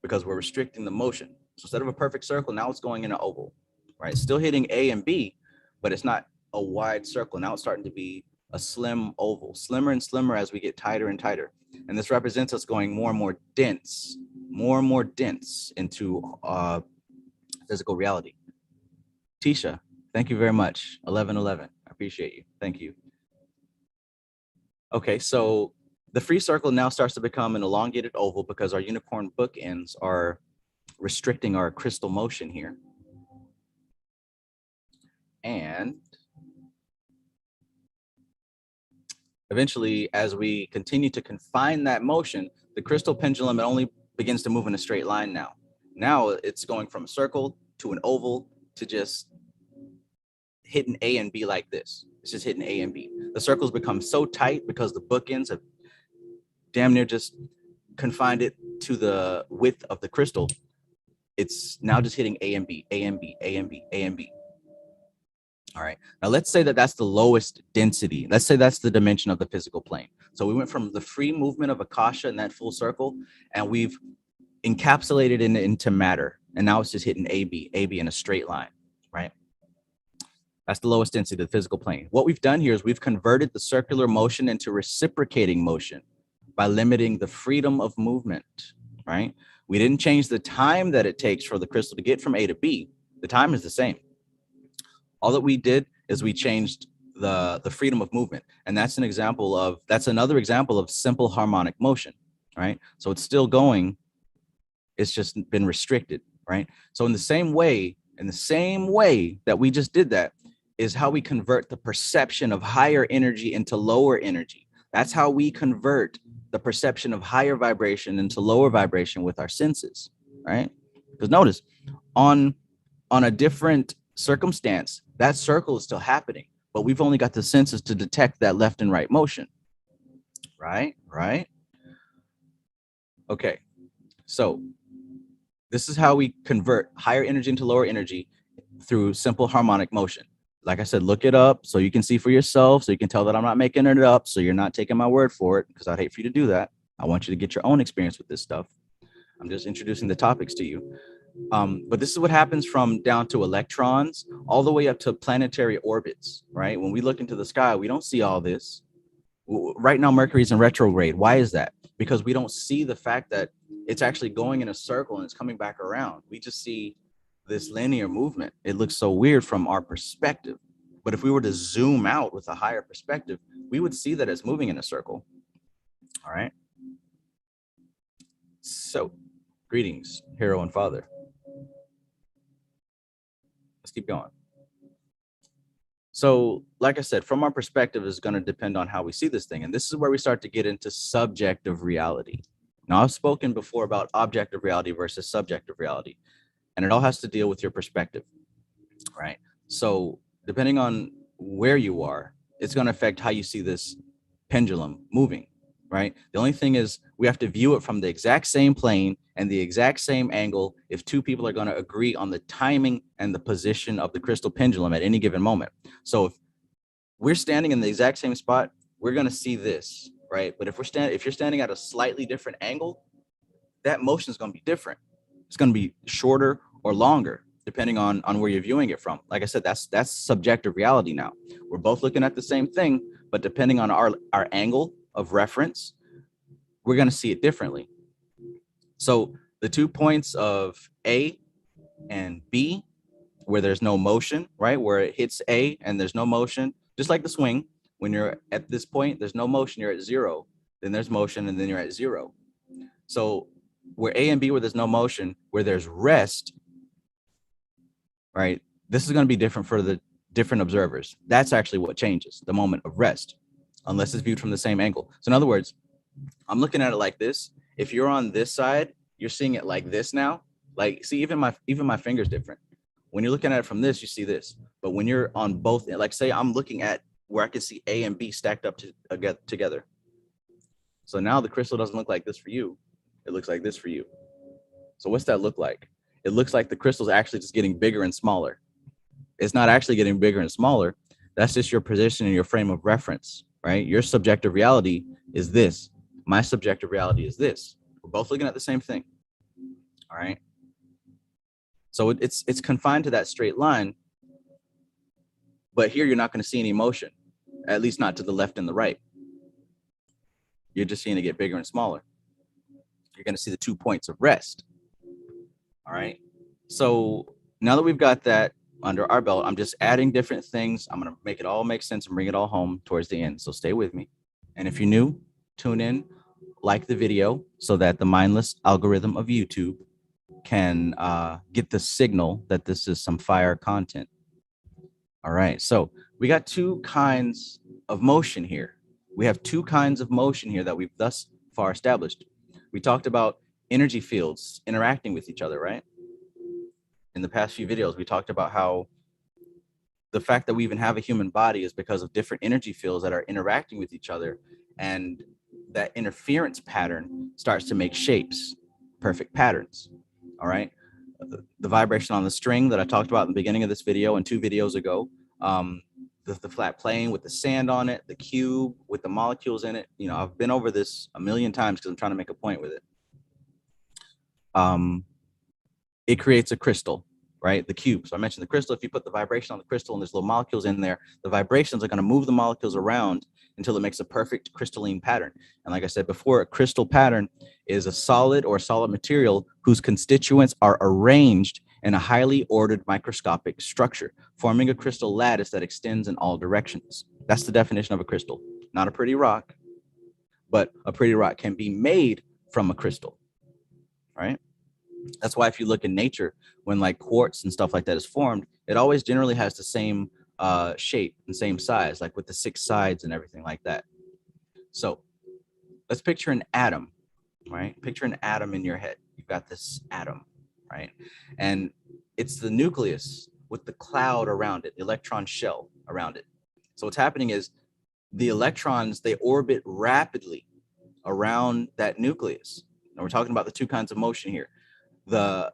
because we're restricting the motion. So instead of a perfect circle, now it's going in an oval, right? Still hitting A and B, but it's not a wide circle. Now it's starting to be a slim oval, slimmer and slimmer as we get tighter and tighter. And this represents us going more and more dense into physical reality. Tisha, thank you very much. 1111. I appreciate you. Thank you. Okay, so the free circle now starts to become an elongated oval because our unicorn bookends are restricting our crystal motion here. And eventually, as we continue to confine that motion, the crystal pendulum, it only begins to move in a straight line now. Now it's going from a circle to an oval to just hitting A and B like this. It's just hitting A and B. The circles become so tight because the bookends have damn near just confined it to the width of the crystal. It's now just hitting A and B, A and B, A and B, A and B. All right. Now let's say that that's the lowest density. Let's say that's the dimension of the physical plane. So we went from the free movement of Akasha in that full circle, and we've encapsulated it into matter. And now it's just hitting AB in a straight line, right? That's the lowest density of the physical plane. What we've done here is we've converted the circular motion into reciprocating motion by limiting the freedom of movement, right? We didn't change the time that it takes for the crystal to get from A to B. The time is the same. All that we did is we changed the freedom of movement. And that's another example of simple harmonic motion, right? So it's still going, it's just been restricted, right? So in the same way that we just did that is how we convert the perception of higher energy into lower energy. That's how we convert the perception of higher vibration into lower vibration with our senses, right? Because notice, on a different circumstance, that circle is still happening, but we've only got the senses to detect that left and right motion, right? Okay, so this is how we convert higher energy into lower energy through simple harmonic motion. Like I said, look it up so you can see for yourself, so you can tell that I'm not making it up, so you're not taking my word for it, because I'd hate for you to do that. I want you to get your own experience with this stuff. I'm just introducing the topics to you. But this is what happens from down to electrons all the way up to planetary orbits, right? When we look into the sky, we don't see all this. Right now, Mercury's in retrograde. Why is that? Because we don't see the fact that it's actually going in a circle and it's coming back around. We just see this linear movement. It looks so weird from our perspective. But if we were to zoom out with a higher perspective, we would see that it's moving in a circle. All right. So, greetings, hero and father. Let's keep going. So, like I said, from our perspective is going to depend on how we see this thing. And this is where we start to get into subjective reality. Now, I've spoken before about objective reality versus subjective reality, and it all has to deal with your perspective, right? So depending on where you are, it's going to affect how you see this pendulum moving, right? The only thing is we have to view it from the exact same plane and the exact same angle if two people are going to agree on the timing and the position of the crystal pendulum at any given moment. So if we're standing in the exact same spot, we're going to see this, right? But if you're standing at a slightly different angle, that motion is going to be different. It's going to be shorter or longer, depending on where you're viewing it from. Like I said, that's subjective reality now. We're both looking at the same thing, but depending on our angle of reference, we're going to see it differently. So the 2 points of A and B, where there's no motion, right? Where it hits A and there's no motion, just like the swing. When you're at this point, there's no motion, you're at 0. Then there's motion, and then you're at 0. So where A and B, where there's no motion, where there's rest, right? This is going to be different for the different observers. That's actually what changes, the moment of rest, unless it's viewed from the same angle. So in other words, I'm looking at it like this. If you're on this side, you're seeing it like this now. Like, see, even my finger's different. When you're looking at it from this, you see this. But when you're on both, like say I'm looking at where I can see A and B stacked up together. So now the crystal doesn't look like this for you. It looks like this for you. So what's that look like? It looks like the crystal's actually just getting bigger and smaller. It's not actually getting bigger and smaller. That's just your position and your frame of reference, right? Your subjective reality is this. My subjective reality is this. We're both looking at the same thing. All right. So it's confined to that straight line. But here you're not going to see any motion, at least not to the left and the right. You're just seeing it get bigger and smaller. You're going to see the 2 points of rest. All right. So now that we've got that under our belt, I'm just adding different things. I'm going to make it all make sense and bring it all home towards the end. So stay with me. And if you're new, tune in, like the video so that the mindless algorithm of YouTube can get the signal that this is some fire content. All right. So we got 2 kinds of motion here. We have 2 kinds of motion here that we've thus far established. We talked about energy fields interacting with each other, right? In the past few videos, we talked about how the fact that we even have a human body is because of different energy fields that are interacting with each other. And that interference pattern starts to make shapes, perfect patterns. All right. The vibration on the string that I talked about in the beginning of this video and 2 videos ago, the flat plane with the sand on it, the cube with the molecules in it. You know, I've been over this a million times because I'm trying to make a point with it. It creates a crystal, right? The cube. So I mentioned the crystal. If you put the vibration on the crystal and there's little molecules in there, the vibrations are going to move the molecules around until it makes a perfect crystalline pattern. And like I said before, a crystal pattern is a solid or solid material whose constituents are arranged in a highly ordered microscopic structure, forming a crystal lattice that extends in all directions. That's the definition of a crystal. Not a pretty rock, but a pretty rock can be made from a crystal, right? That's why if you look in nature, when like quartz and stuff like that is formed, it always generally has the same shape and same size, like with the 6 sides and everything like that. So let's picture an atom, right? Picture an atom in your head. You've got this atom, right? And it's the nucleus with the cloud around it, the electron shell around it. So what's happening is the electrons, they orbit rapidly around that nucleus. And we're talking about the 2 kinds of motion here. The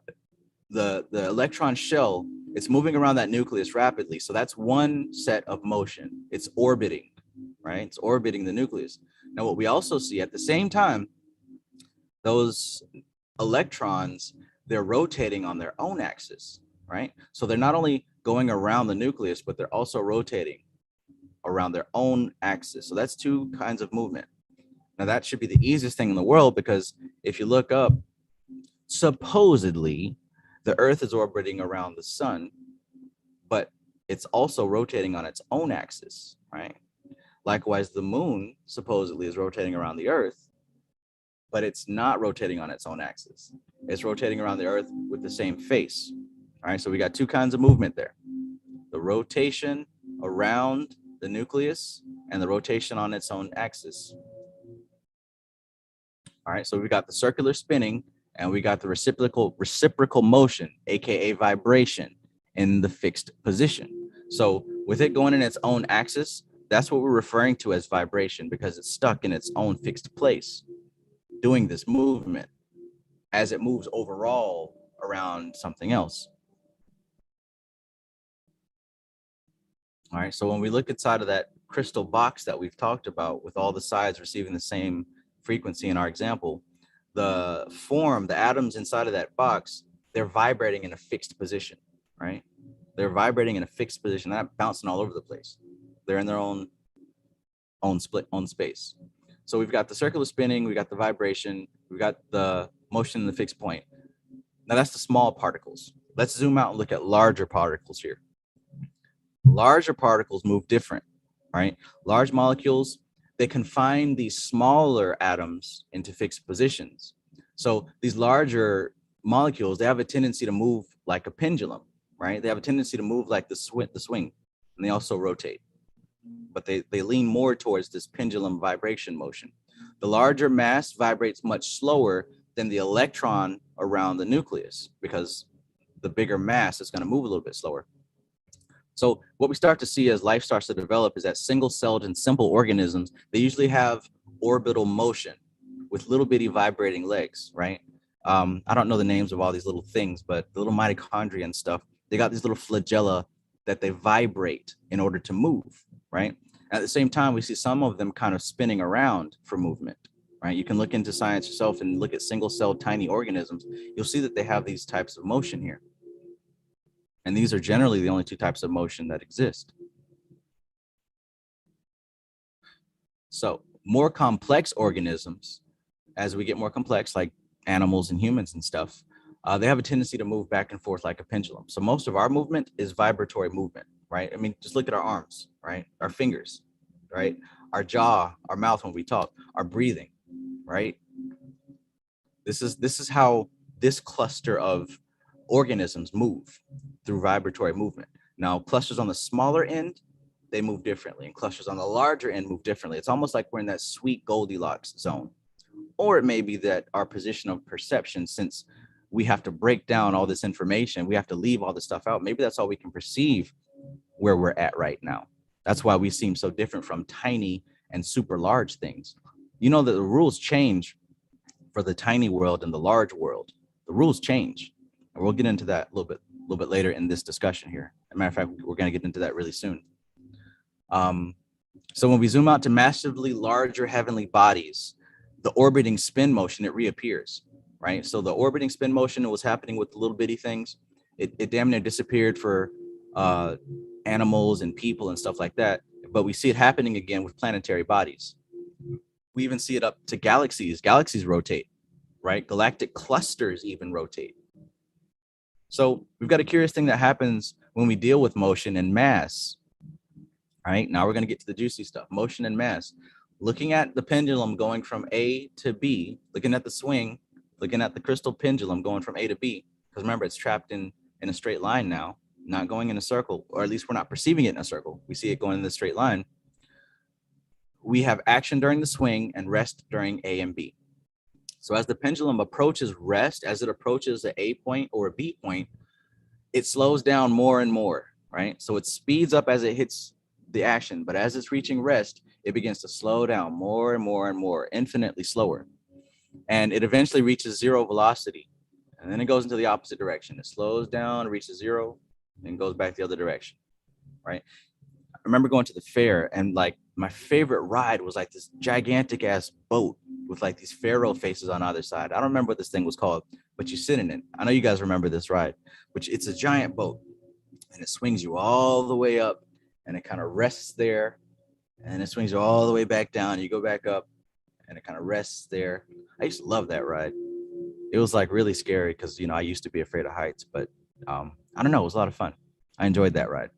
electron shell, it's moving around that nucleus rapidly. So that's one set of motion. It's orbiting, right? It's orbiting the nucleus. Now, what we also see at the same time, those electrons, they're rotating on their own axis, right? So they're not only going around the nucleus, but they're also rotating around their own axis. So that's 2 kinds of movement. Now, that should be the easiest thing in the world, because if you look up, supposedly the Earth is orbiting around the sun, but it's also rotating on its own axis, right? Likewise, the moon supposedly is rotating around the Earth, but it's not rotating on its own axis. It's rotating around the Earth with the same face. All right, so we got 2 kinds of movement there. The rotation around the nucleus and the rotation on its own axis. All right, so we got the circular spinning and we got the reciprocal motion, aka vibration, in the fixed position. So with it going in its own axis, that's what we're referring to as vibration, because it's stuck in its own fixed place, doing this movement as it moves overall around something else. All right, so when we look inside of that crystal box that we've talked about with all the sides receiving the same frequency in our example, the form, the atoms inside of that box, they're vibrating in a fixed position, right? They're vibrating in a fixed position, not bouncing all over the place. They're in their own space. So we've got the circular spinning, we got the vibration, we got the motion in the fixed point. Now that's the small particles. Let's zoom out and look at larger particles here. Larger particles move different, right? Large molecules, they confine these smaller atoms into fixed positions. So these larger molecules, they have a tendency to move like a pendulum, right? They have a tendency to move like the swing, and they also rotate. But they lean more towards this pendulum vibration motion. The larger mass vibrates much slower than the electron around the nucleus, because the bigger mass is going to move a little bit slower. So what we start to see as life starts to develop is that single-celled and simple organisms, they usually have orbital motion with little bitty vibrating legs, right? I don't know the names of all these little things, but the little mitochondria and stuff, they got these little flagella that they vibrate in order to move, right? At the same time, we see some of them kind of spinning around for movement, right? You can look into science yourself and look at single-celled tiny organisms. You'll see that they have these types of motion here. And these are generally the only two types of motion that exist. So more complex organisms, as we get more complex, like animals and humans and stuff, they have a tendency to move back and forth like a pendulum. So most of our movement is vibratory movement, right? I mean, just look at our arms, right? Our fingers, right? Our jaw, our mouth when we talk, our breathing, right? This is how this cluster of organisms move, through vibratory movement. Now, clusters on the smaller end, they move differently, and clusters on the larger end move differently. It's almost like we're in that sweet Goldilocks zone. Or it may be that our position of perception, since we have to break down all this information, we have to leave all this stuff out. Maybe that's all we can perceive where we're at right now. That's why we seem so different from tiny and super large things. You know that the rules change for the tiny world and the large world. The rules change. And we'll get into that a little bit later in this discussion here. As a matter of fact, we're going to get into that really soon. So when we zoom out to massively larger heavenly bodies, the orbiting spin motion, it reappears, right? So the orbiting spin motion was happening with the little bitty things. It damn near disappeared for animals and people and stuff like that. But we see it happening again with planetary bodies. We even see it up to galaxies. Galaxies rotate, right? Galactic clusters even rotate. So we've got a curious thing that happens when we deal with motion and mass. All right, now we're going to get to the juicy stuff, motion and mass. Looking at the pendulum going from A to B, looking at the swing, looking at the crystal pendulum going from A to B, because remember, it's trapped in a straight line now, not going in a circle, or at least we're not perceiving it in a circle. We see it going in the straight line. We have action during the swing and rest during A and B. So as the pendulum approaches rest, as it approaches the A point or a B point, it slows down more and more, right? So it speeds up as it hits the action, but as it's reaching rest, it begins to slow down more and more and more, infinitely slower. And it eventually reaches zero velocity. And then it goes into the opposite direction. It slows down, reaches zero, and goes back the other direction, right? I remember going to the fair, and like my favorite ride was like this gigantic ass boat with like these pharaoh faces on either side. I don't remember what this thing was called, but you sit in it. I know you guys remember this ride, which it's a giant boat, and it swings you all the way up, and it kind of rests there, and it swings you all the way back down. You go back up, and it kind of rests there. I used to love that ride. It was like really scary because, you know, I used to be afraid of heights, but I don't know. It was a lot of fun. I enjoyed that ride.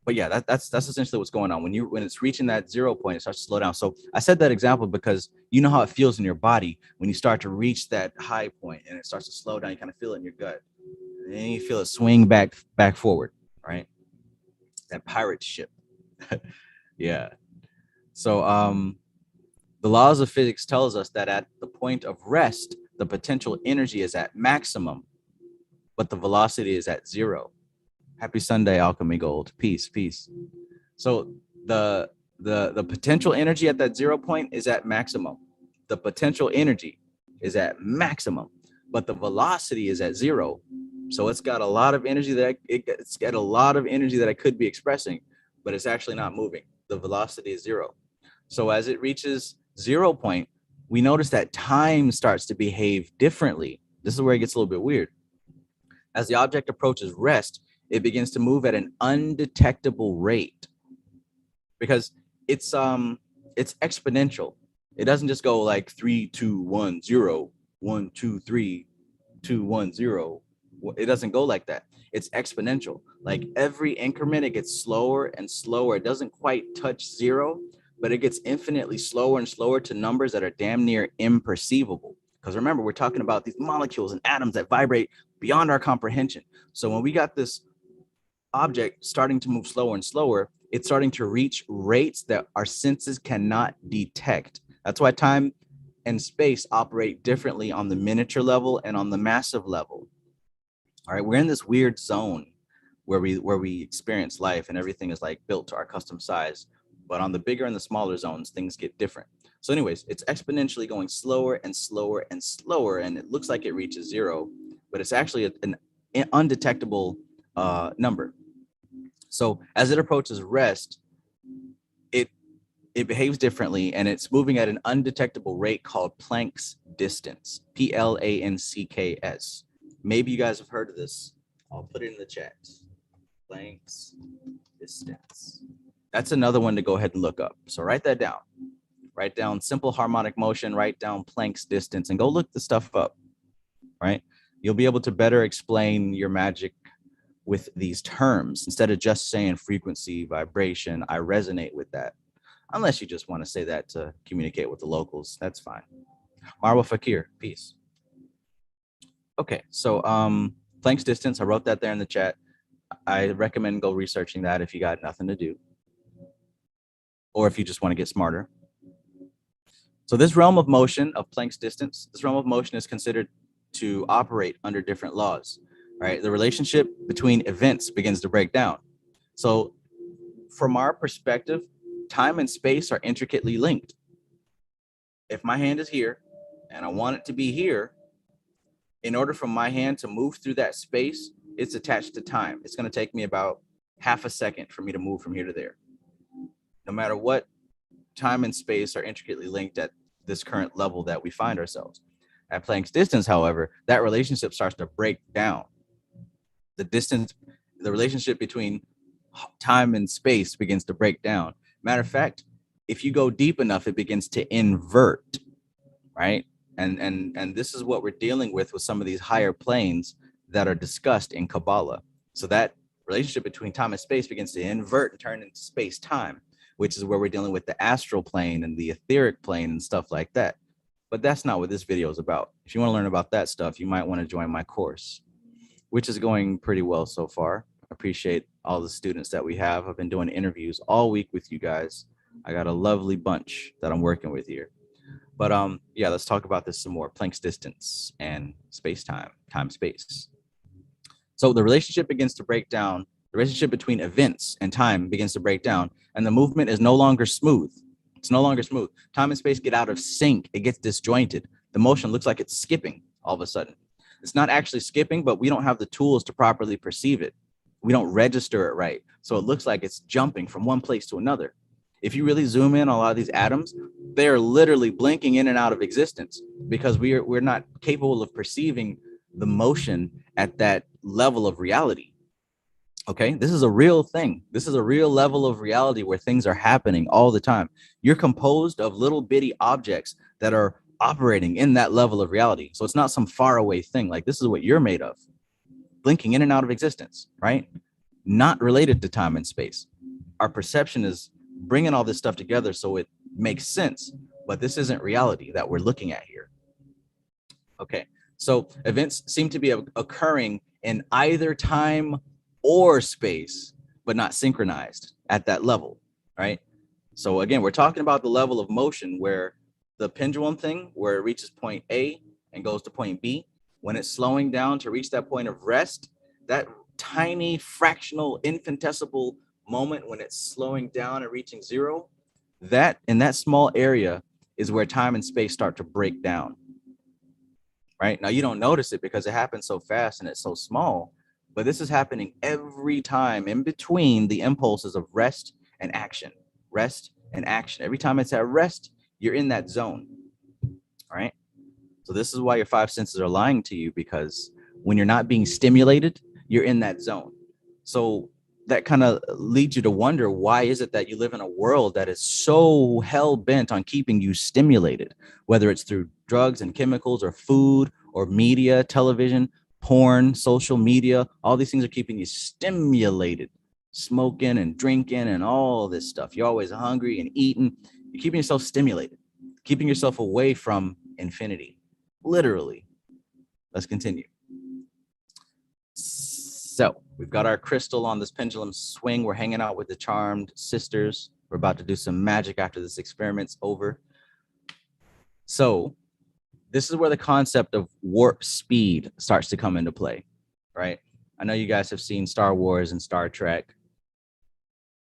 But yeah, that's essentially what's going on. When it's reaching that 0 point, it starts to slow down. So I said that example because you know how it feels in your body when you start to reach that high point and it starts to slow down. You kind of feel it in your gut, and then you feel it swing back forward, right? That pirate ship. Yeah. So the laws of physics tells us that at the point of rest, the potential energy is at maximum, but the velocity is at zero. Happy Sunday, Alchemy Gold. Peace, peace. So the potential energy at that 0 point is at maximum. The potential energy is at maximum, but the velocity is at zero. So it's got a lot of energy it's got a lot of energy that I could be expressing, but it's actually not moving. The velocity is zero. So as it reaches 0 point, we notice that time starts to behave differently. This is where it gets a little bit weird. As the object approaches rest, it begins to move at an undetectable rate because it's exponential. It doesn't just go like 3, 2, 1, 0, 1, 2, 3, 2, 1, 0. It doesn't go like that. It's exponential. Like every increment, it gets slower and slower. It doesn't quite touch zero, but it gets infinitely slower and slower to numbers that are damn near imperceivable. Because remember, we're talking about these molecules and atoms that vibrate beyond our comprehension. So when we got this object starting to move slower and slower, it's starting to reach rates that our senses cannot detect. That's why time and space operate differently on the miniature level and on the massive level. All right, we're in this weird zone where we experience life and everything is like built to our custom size. But on the bigger and the smaller zones, things get different. So anyways, it's exponentially going slower and slower and slower, and it looks like it reaches zero, but it's actually an undetectable number. So as it approaches rest, it behaves differently, and it's moving at an undetectable rate called Planck's distance, Plancks. Maybe you guys have heard of this. I'll put it in the chat. Planck's distance. That's another one to go ahead and look up. So write that down. Write down simple harmonic motion, write down Planck's distance, and go look the stuff up, right? You'll be able to better explain your magic with these terms instead of just saying frequency, vibration. I resonate with that. Unless you just want to say that to communicate with the locals, that's fine. Marwa Fakir, peace. Okay, so Planck's distance, I wrote that there in the chat. I recommend go researching that if you got nothing to do, or if you just want to get smarter. So this realm of motion of Planck's distance, this realm of motion is considered to operate under different laws, right? The relationship between events begins to break down. So from our perspective, time and space are intricately linked. If my hand is here and I want it to be here, in order for my hand to move through that space, it's attached to time. It's going to take me about half a second for me to move from here to there. No matter what, time and space are intricately linked at this current level that we find ourselves. At Planck's distance, however, that relationship starts to break down. The distance, the relationship between time and space begins to break down. Matter of fact, if you go deep enough, it begins to invert, right? And this is what we're dealing with some of these higher planes that are discussed in Kabbalah. So that relationship between time and space begins to invert and turn into space-time, which is where we're dealing with the astral plane and the etheric plane and stuff like that. But that's not what this video is about. If you want to learn about that stuff, you might want to join my course, which is going pretty well so far. I appreciate all the students that we have. I've been doing interviews all week with you guys. I got a lovely bunch that I'm working with here. But yeah, let's talk about this some more. Planck's distance and space-time, time-space. So the relationship begins to break down. The relationship between events and time begins to break down, and the movement is no longer smooth. It's no longer smooth. Time and space get out of sync. It gets disjointed. The motion looks like it's skipping all of a sudden. It's not actually skipping, but we don't have the tools to properly perceive it. We don't register it right. So it looks like it's jumping from one place to another. If you really zoom in on a lot of these atoms, they are literally blinking in and out of existence because we're not capable of perceiving the motion at that level of reality. Okay, this is a real thing. This is a real level of reality where things are happening all the time. You're composed of little bitty objects that are operating in that level of reality. So it's not some faraway thing. Like, this is what you're made of, blinking in and out of existence, right? Not related to time and space. Our perception is bringing all this stuff together so it makes sense, but this isn't reality that we're looking at here. Okay, so events seem to be occurring in either time or space, but not synchronized at that level, right? So again, we're talking about the level of motion where the pendulum thing, where it reaches point A and goes to point B, when it's slowing down to reach that point of rest, that tiny fractional infinitesimal moment when it's slowing down and reaching zero, that in that small area is where time and space start to break down. Right now, you don't notice it because it happens so fast and it's so small, but this is happening every time in between the impulses of rest and action, rest and action. Every time it's at rest, you're in that zone. All right. So this is why your five senses are lying to you, because when you're not being stimulated, you're in that zone. So that kind of leads you to wonder, why is it that you live in a world that is so hell bent on keeping you stimulated, whether it's through drugs and chemicals or food or media, television, porn, social media, all these things are keeping you stimulated, smoking and drinking and all this stuff. You're always hungry and eating. You're keeping yourself stimulated, keeping yourself away from infinity. Literally. Let's continue. So we've got our crystal on this pendulum swing. We're hanging out with the charmed sisters. We're about to do some magic after this experiment's over. So this is where the concept of warp speed starts to come into play, right? I know you guys have seen Star Wars and Star Trek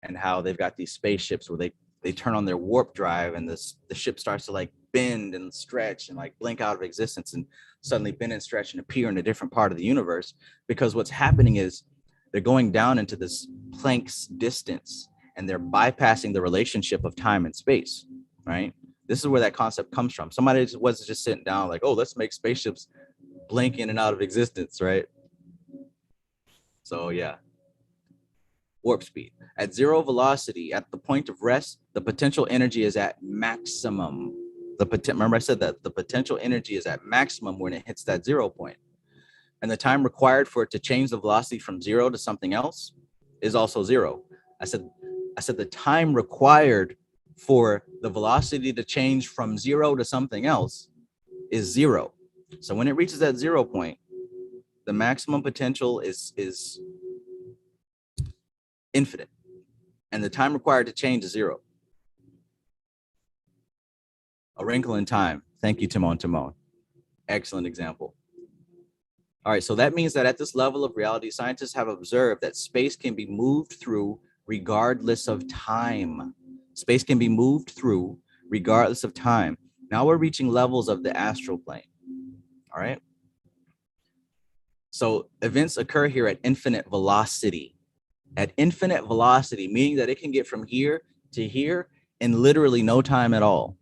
and how they've got these spaceships where they turn on their warp drive and the ship starts to like bend and stretch and like blink out of existence and suddenly bend and stretch and appear in a different part of the universe, because what's happening is they're going down into this Planck's distance and they're bypassing the relationship of time and space, right? This is where that concept comes from. Somebody wasn't just sitting down like, oh, let's make spaceships blink in and out of existence, right? So yeah, warp speed. At zero velocity, at the point of rest, the potential energy is at maximum. Remember I said that the potential energy is at maximum when it hits that 0 point. And the time required for it to change the velocity from 0 to something else is also 0. I said the time required for the velocity to change from 0 to something else is 0. So when it reaches that 0 point, the maximum potential is infinite, and the time required to change is 0. A Wrinkle in Time. Thank you, Timon. Excellent example. All right, so that means that at this level of reality, scientists have observed that space can be moved through regardless of time. Space can be moved through regardless of time. Now we're reaching levels of the astral plane. All right. So events occur here at infinite velocity. At infinite velocity, meaning that it can get from here to here in literally no time at all.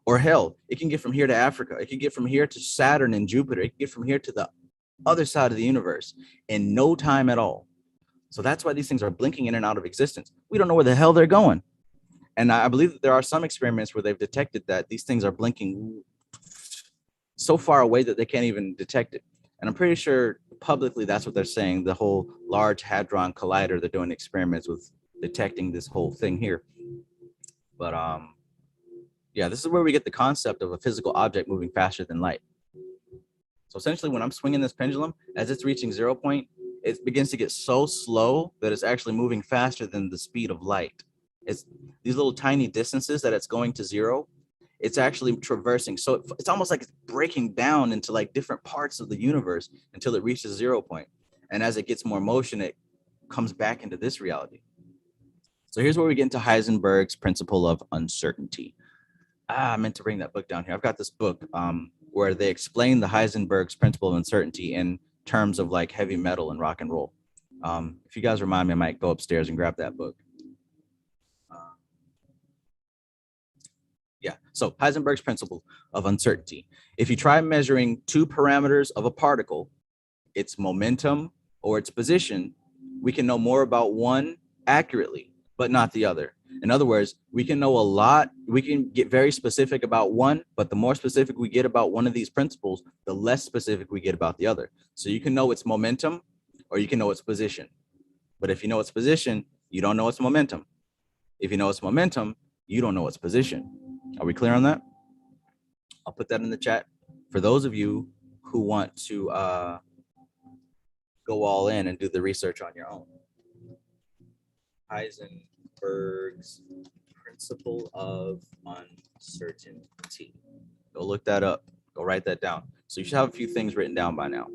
Or hell, it can get from here to Africa. It can get from here to Saturn and Jupiter. It can get from here to the other side of the universe in no time at all. So that's why these things are blinking in and out of existence. We don't know where the hell they're going. And I believe that there are some experiments where they've detected that these things are blinking so far away that they can't even detect it. And I'm pretty sure publicly that's what they're saying. The whole Large Hadron Collider, they're doing experiments with detecting this whole thing here. But yeah, this is where we get the concept of a physical object moving faster than light. So essentially, when I'm swinging this pendulum, as it's reaching 0 point, it begins to get so slow that it's actually moving faster than the speed of light. It's these little tiny distances that it's going to 0. It's actually traversing. So it's almost like it's breaking down into like different parts of the universe until it reaches 0 point. And as it gets more motion, it comes back into this reality. So here's where we get into Heisenberg's principle of uncertainty. I meant to bring that book down here. I've got this book where they explain the Heisenberg's principle of uncertainty in terms of like heavy metal and rock and roll. If you guys remind me, I might go upstairs and grab that book. Yeah, so Heisenberg's principle of uncertainty. If you try measuring two parameters of a particle, its momentum or its position, we can know more about one accurately, but not the other. In other words, we can know a lot. We can get very specific about one, but the more specific we get about one of these principles, the less specific we get about the other. So you can know its momentum or you can know its position. But if you know its position, you don't know its momentum. If you know its momentum, you don't know its position. Are we clear on that? I'll put that in the chat for those of you who want to go all in and do the research on your own. Heisenberg's principle of uncertainty. Go look that up. Go write that down. So you should have a few things written down by now,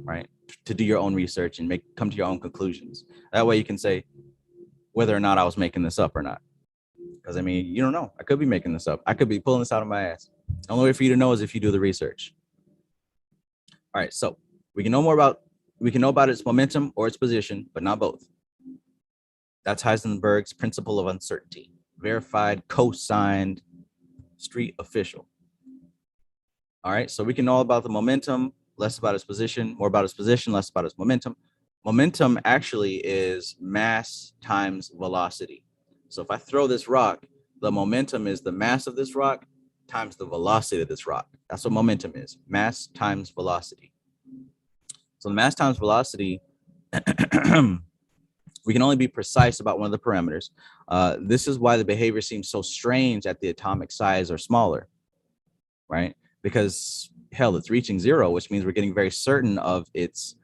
right? To do your own research and come to your own conclusions. That way you can say whether or not I was making this up or not. Because I mean, you don't know. I could be making this up. I could be pulling this out of my ass. The only way for you to know is if you do the research. All right, so we can know about its momentum or its position, but not both. That's Heisenberg's principle of uncertainty. Verified, co-signed, street official. All right, so we can know about the momentum, less about its position, more about its position, less about its momentum. Momentum actually is mass times velocity. So if I throw this rock, the momentum is the mass of this rock times the velocity of this rock. That's what momentum is, mass times velocity. So the mass times velocity, we can only be precise about one of the parameters. This is why the behavior seems so strange at the atomic size or smaller, right? Because hell, it's reaching zero, which means we're getting very certain of its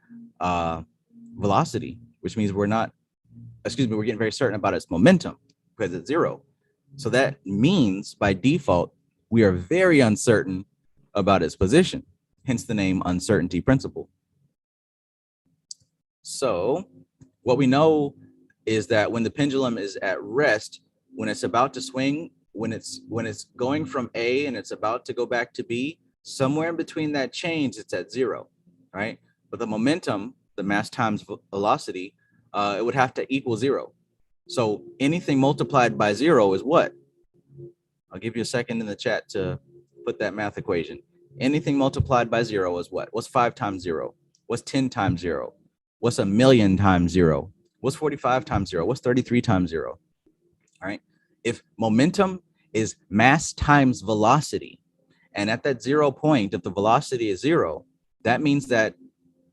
velocity, which means we're getting very certain about its momentum because it's zero. So that means by default, we are very uncertain about its position, hence the name uncertainty principle. So what we know is that when the pendulum is at rest, when it's about to swing, when it's going from A and it's about to go back to B, somewhere in between that change, it's at zero, right? But the momentum, the mass times velocity, it would have to equal zero. So anything multiplied by zero is what? I'll give you a second in the chat to put that math equation. Anything multiplied by zero is what? What's 5 times zero? What's 10 times zero? What's 1,000,000 times zero? What's 45 times zero? What's 33 times zero? All right. If momentum is mass times velocity, and at that 0 point, if the velocity is zero, that means that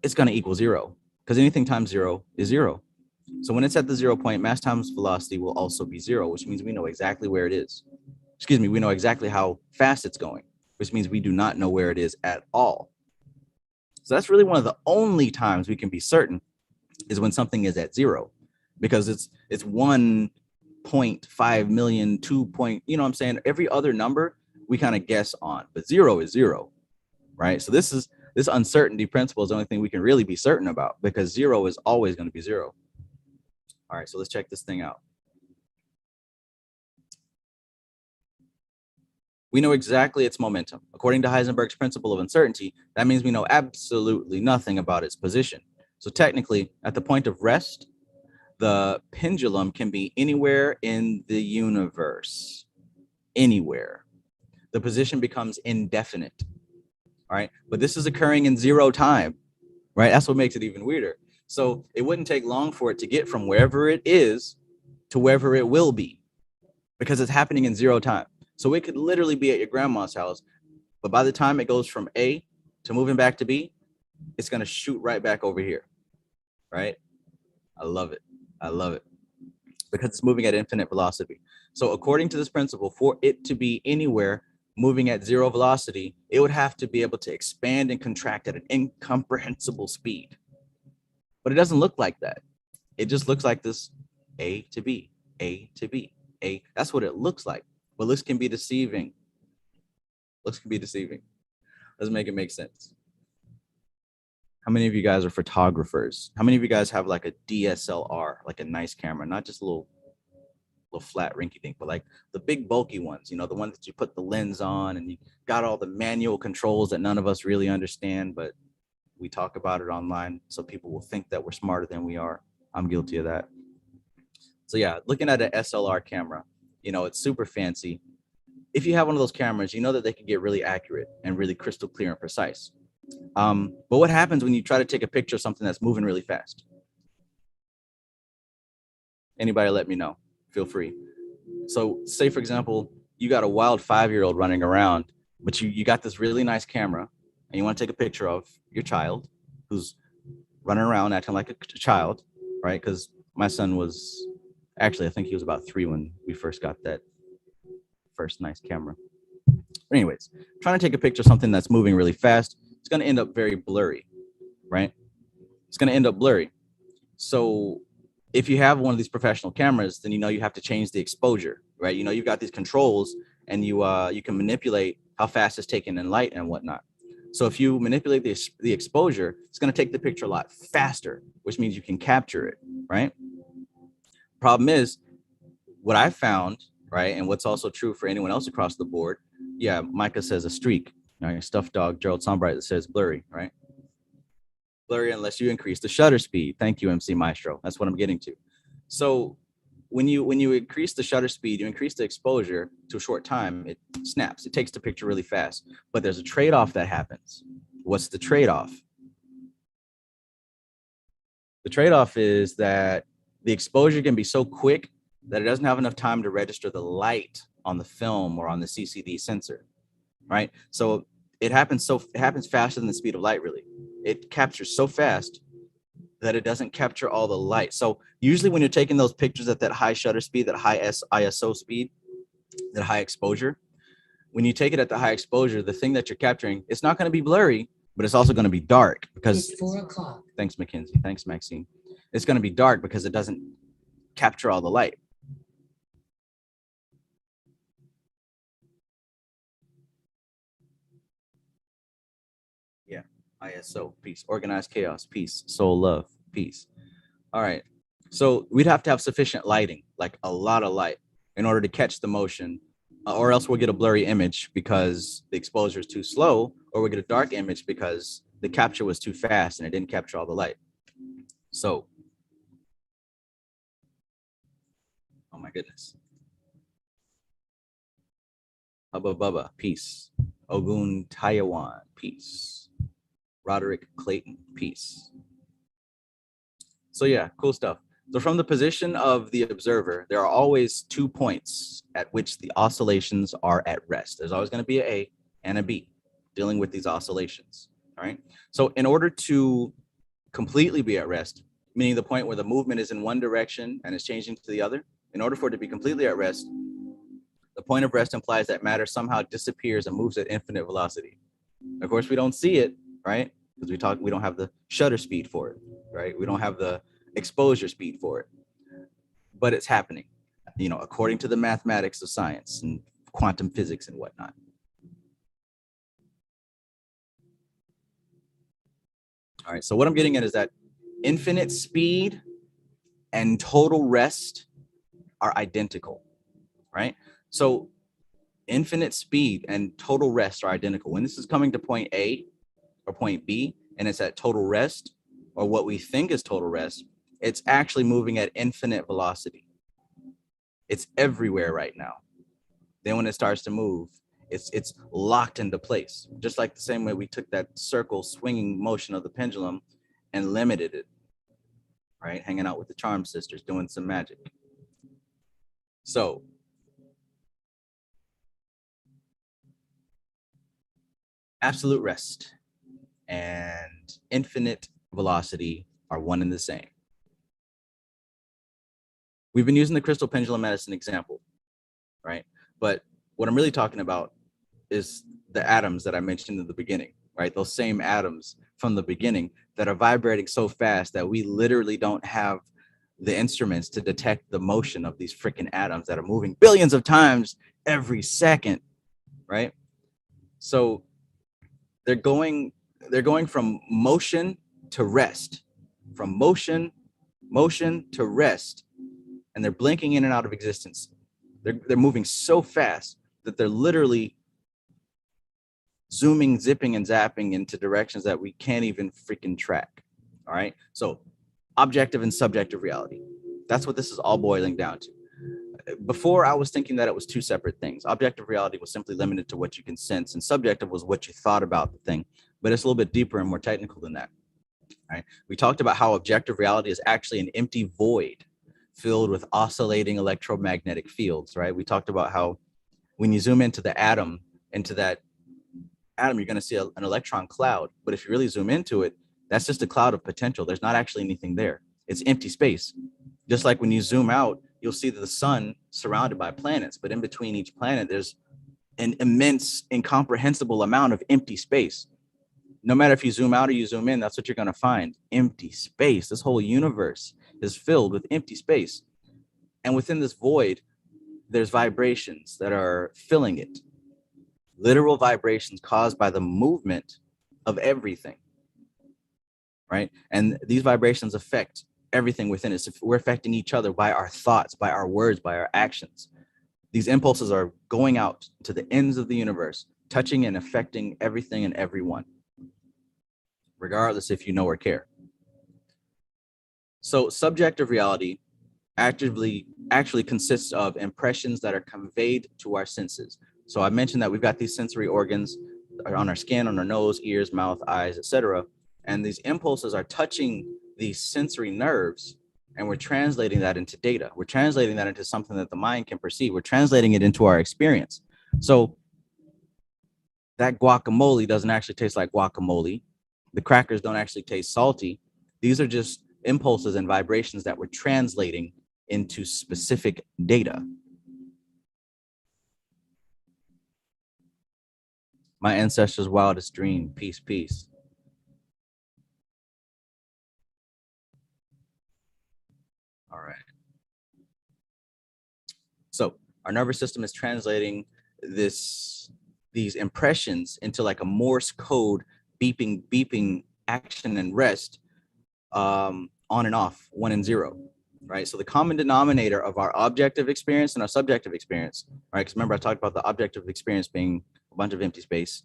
it's going to equal zero, because anything times zero is zero. So when it's at the 0 point, mass times velocity will also be zero, which means we know exactly where it is. Excuse me, we know exactly how fast it's going, which means we do not know where it is at all. So that's really one of the only times we can be certain is when something is at zero, because it's 1.5 million, 2 point, you know what I'm saying? Every other number we kind of guess on, but zero is zero, right? So this uncertainty principle is the only thing we can really be certain about, because zero is always going to be zero. All right, so let's check this thing out. We know exactly its momentum. According to Heisenberg's principle of uncertainty, that means we know absolutely nothing about its position. So technically, at the point of rest, the pendulum can be anywhere in the universe, anywhere. The position becomes indefinite, all right? But this is occurring in zero time, right? That's what makes it even weirder. So it wouldn't take long for it to get from wherever it is to wherever it will be, because it's happening in zero time. So it could literally be at your grandma's house, but by the time it goes from A to moving back to B, it's going to shoot right back over here, right? I love it. I love it, because it's moving at infinite velocity. So according to this principle, for it to be anywhere moving at zero velocity, it would have to be able to expand and contract at an incomprehensible speed. But it doesn't look like that. It just looks like this A to B, A to B, A. That's what it looks like. But looks can be deceiving. Looks can be deceiving. Doesn't make it make sense. How many of you guys are photographers? How many of you guys have like a DSLR, like a nice camera, not just a little flat rinky dink, but like the big bulky ones, you know, the ones that you put the lens on and you got all the manual controls that none of us really understand, but we talk about it online so people will think that we're smarter than we are. I'm guilty of that. So yeah, looking at an SLR camera, you know, it's super fancy. If you have one of those cameras, you know that they can get really accurate and really crystal clear and precise. But what happens when you try to take a picture of something that's moving really fast? Anybody let me know, feel free. So say, for example, you got a wild 5-year-old running around, but you got this really nice camera and you want to take a picture of your child who's running around acting like a child, right? Because my son was, actually, I think he was about 3 when we first got that first nice camera. But anyways, trying to take a picture of something that's moving really fast, it's going to end up very blurry, right? It's going to end up blurry. So if you have one of these professional cameras, then you know you have to change the exposure, right? You know, you've got these controls and you can manipulate how fast it's taken in light and whatnot. So if you manipulate the exposure, it's going to take the picture a lot faster, which means you can capture it, right? Problem is, what I found, right, and what's also true for anyone else across the board, yeah, Micah says a streak. You know, your stuffed dog, Gerald Sunbright, that says blurry, right? Blurry unless you increase the shutter speed. Thank you, MC Maestro. That's what I'm getting to. So when you increase the shutter speed, you increase the exposure to a short time, it snaps. It takes the picture really fast. But there's a trade-off that happens. What's the trade-off? The trade-off is that the exposure can be so quick that it doesn't have enough time to register the light on the film or on the CCD sensor, right? So it happens faster than the speed of light, really. It captures so fast that it doesn't capture all the light. So usually when you're taking those pictures at that high shutter speed, that high ISO speed, that high exposure, when you take it at the high exposure, the thing that you're capturing, it's not going to be blurry, but it's also going to be dark because it's 4 o'clock. Thanks, Mackenzie. Thanks, Maxine. It's going to be dark because it doesn't capture all the light. Yeah. ISO, peace. Organized chaos, peace. Soul, love, peace. All right. So we'd have to have sufficient lighting, like a lot of light, in order to catch the motion, or else we'll get a blurry image because the exposure is too slow, or we'll get a dark image because the capture was too fast and it didn't capture all the light. So, oh my goodness. Hubba Bubba, peace. Ogun Taiwan, peace. Roderick Clayton, peace. So yeah, cool stuff. So from the position of the observer, there are always 2 points at which the oscillations are at rest. There's always going to be an A and a B dealing with these oscillations. All right. So in order to completely be at rest, meaning the point where the movement is in one direction and it's changing to the other, in order for it to be completely at rest, the point of rest implies that matter somehow disappears and moves at infinite velocity. Of course, we don't see it, right? Because we don't have the shutter speed for it, right? We don't have the exposure speed for it, but it's happening, you know, according to the mathematics of science and quantum physics and whatnot. All right, so what I'm getting at is that infinite speed and total rest are identical, right? So infinite speed and total rest are identical. When this is coming to point A or point B and it's at total rest, or what we think is total rest, it's actually moving at infinite velocity. It's everywhere right now. Then when it starts to move, it's locked into place, just like the same way we took that circle swinging motion of the pendulum and limited it, right? Hanging out with the Charm Sisters, doing some magic. So absolute rest and infinite velocity are one and the same. We've been using the crystal pendulum as an example, right? But what I'm really talking about is the atoms that I mentioned in the beginning, right? Those same atoms from the beginning that are vibrating so fast that we literally don't have the instruments to detect the motion of these freaking atoms that are moving billions of times every second, right? So they're going from motion to rest, from motion to rest, and they're blinking in and out of existence. They're moving so fast that they're literally zooming, zipping, and zapping into directions that we can't even freaking track. All right. So objective and subjective reality. That's what this is all boiling down to. Before, I was thinking that it was 2 separate things. Objective reality was simply limited to what you can sense, and subjective was what you thought about the thing. But it's a little bit deeper and more technical than that. Right? We talked about how objective reality is actually an empty void filled with oscillating electromagnetic fields, right? We talked about how when you zoom into the atom, into that atom, you're going to see an electron cloud. But if you really zoom into it, that's just a cloud of potential. There's not actually anything there. It's empty space. Just like when you zoom out, you'll see the sun surrounded by planets, but in between each planet, there's an immense, incomprehensible amount of empty space. No matter if you zoom out or you zoom in, that's what you're going to find. Empty space. This whole universe is filled with empty space. And within this void, there's vibrations that are filling it. Literal vibrations caused by the movement of everything, right? And these vibrations affect everything within us. If we're affecting each other by our thoughts, by our words, by our actions. These impulses are going out to the ends of the universe, touching and affecting everything and everyone, regardless if you know or care. So subjective reality actually consists of impressions that are conveyed to our senses. So I mentioned that we've got these sensory organs on our skin, on our nose, ears, mouth, eyes, etc. And these impulses are touching these sensory nerves, and we're translating that into data. We're translating that into something that the mind can perceive. We're translating it into our experience. So that guacamole doesn't actually taste like guacamole. The crackers don't actually taste salty. These are just impulses and vibrations that we're translating into specific data. My ancestors' wildest dream. Peace, peace. All right. So our nervous system is translating these impressions into like a Morse code beeping action and rest, on and off, 1 and 0, right? So the common denominator of our objective experience and our subjective experience, right? Because remember I talked about the objective experience being a bunch of empty space,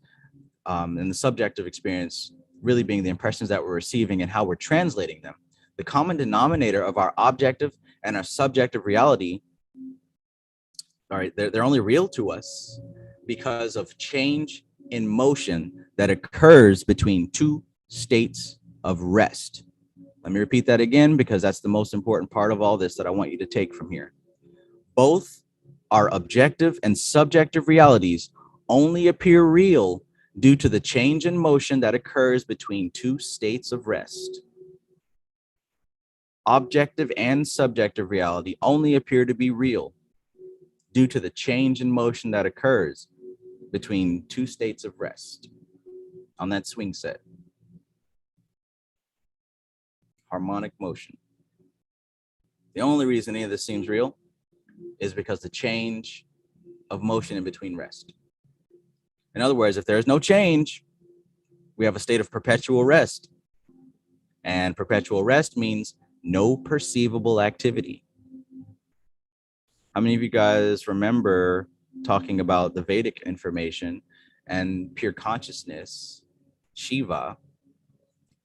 and the subjective experience really being the impressions that we're receiving and how we're translating them. The common denominator of our objective and our subjective reality, all right, they're only real to us because of change in motion that occurs between two states of rest. Let me repeat that again, because that's the most important part of all this that I want you to take from here. Both our objective and subjective realities only appear real due to the change in motion that occurs between two states of rest. Objective and subjective reality only appear to be real due to the change in motion that occurs between two states of rest on that swing set. Harmonic motion. The only reason any of this seems real is because the change of motion in between rest. In other words, if there is no change, we have a state of perpetual rest. And perpetual rest means no perceivable activity. How many of you guys remember talking about the Vedic information and pure consciousness, Shiva?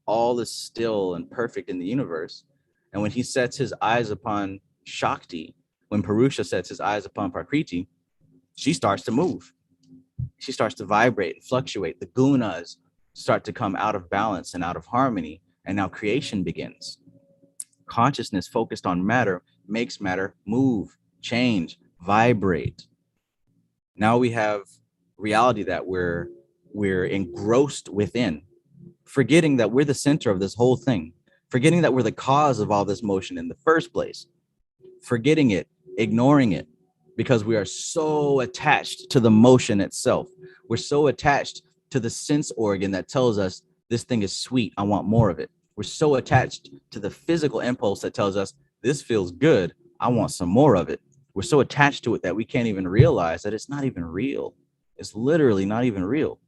All is still and perfect in the universe. And when he sets his eyes upon Shakti, when Purusha sets his eyes upon Prakriti, she starts to move. She starts to vibrate and fluctuate. The gunas start to come out of balance and out of harmony. And now creation begins. Consciousness focused on matter makes matter move, change, vibrate. Now we have reality that we're engrossed within, forgetting that we're the center of this whole thing, forgetting that we're the cause of all this motion in the first place, forgetting it, ignoring it, because we are so attached to the motion itself. We're so attached to the sense organ that tells us this thing is sweet, I want more of it. We're so attached to the physical impulse that tells us this feels good, I want some more of it. We're so attached to it that we can't even realize that it's not even real. It's literally not even real.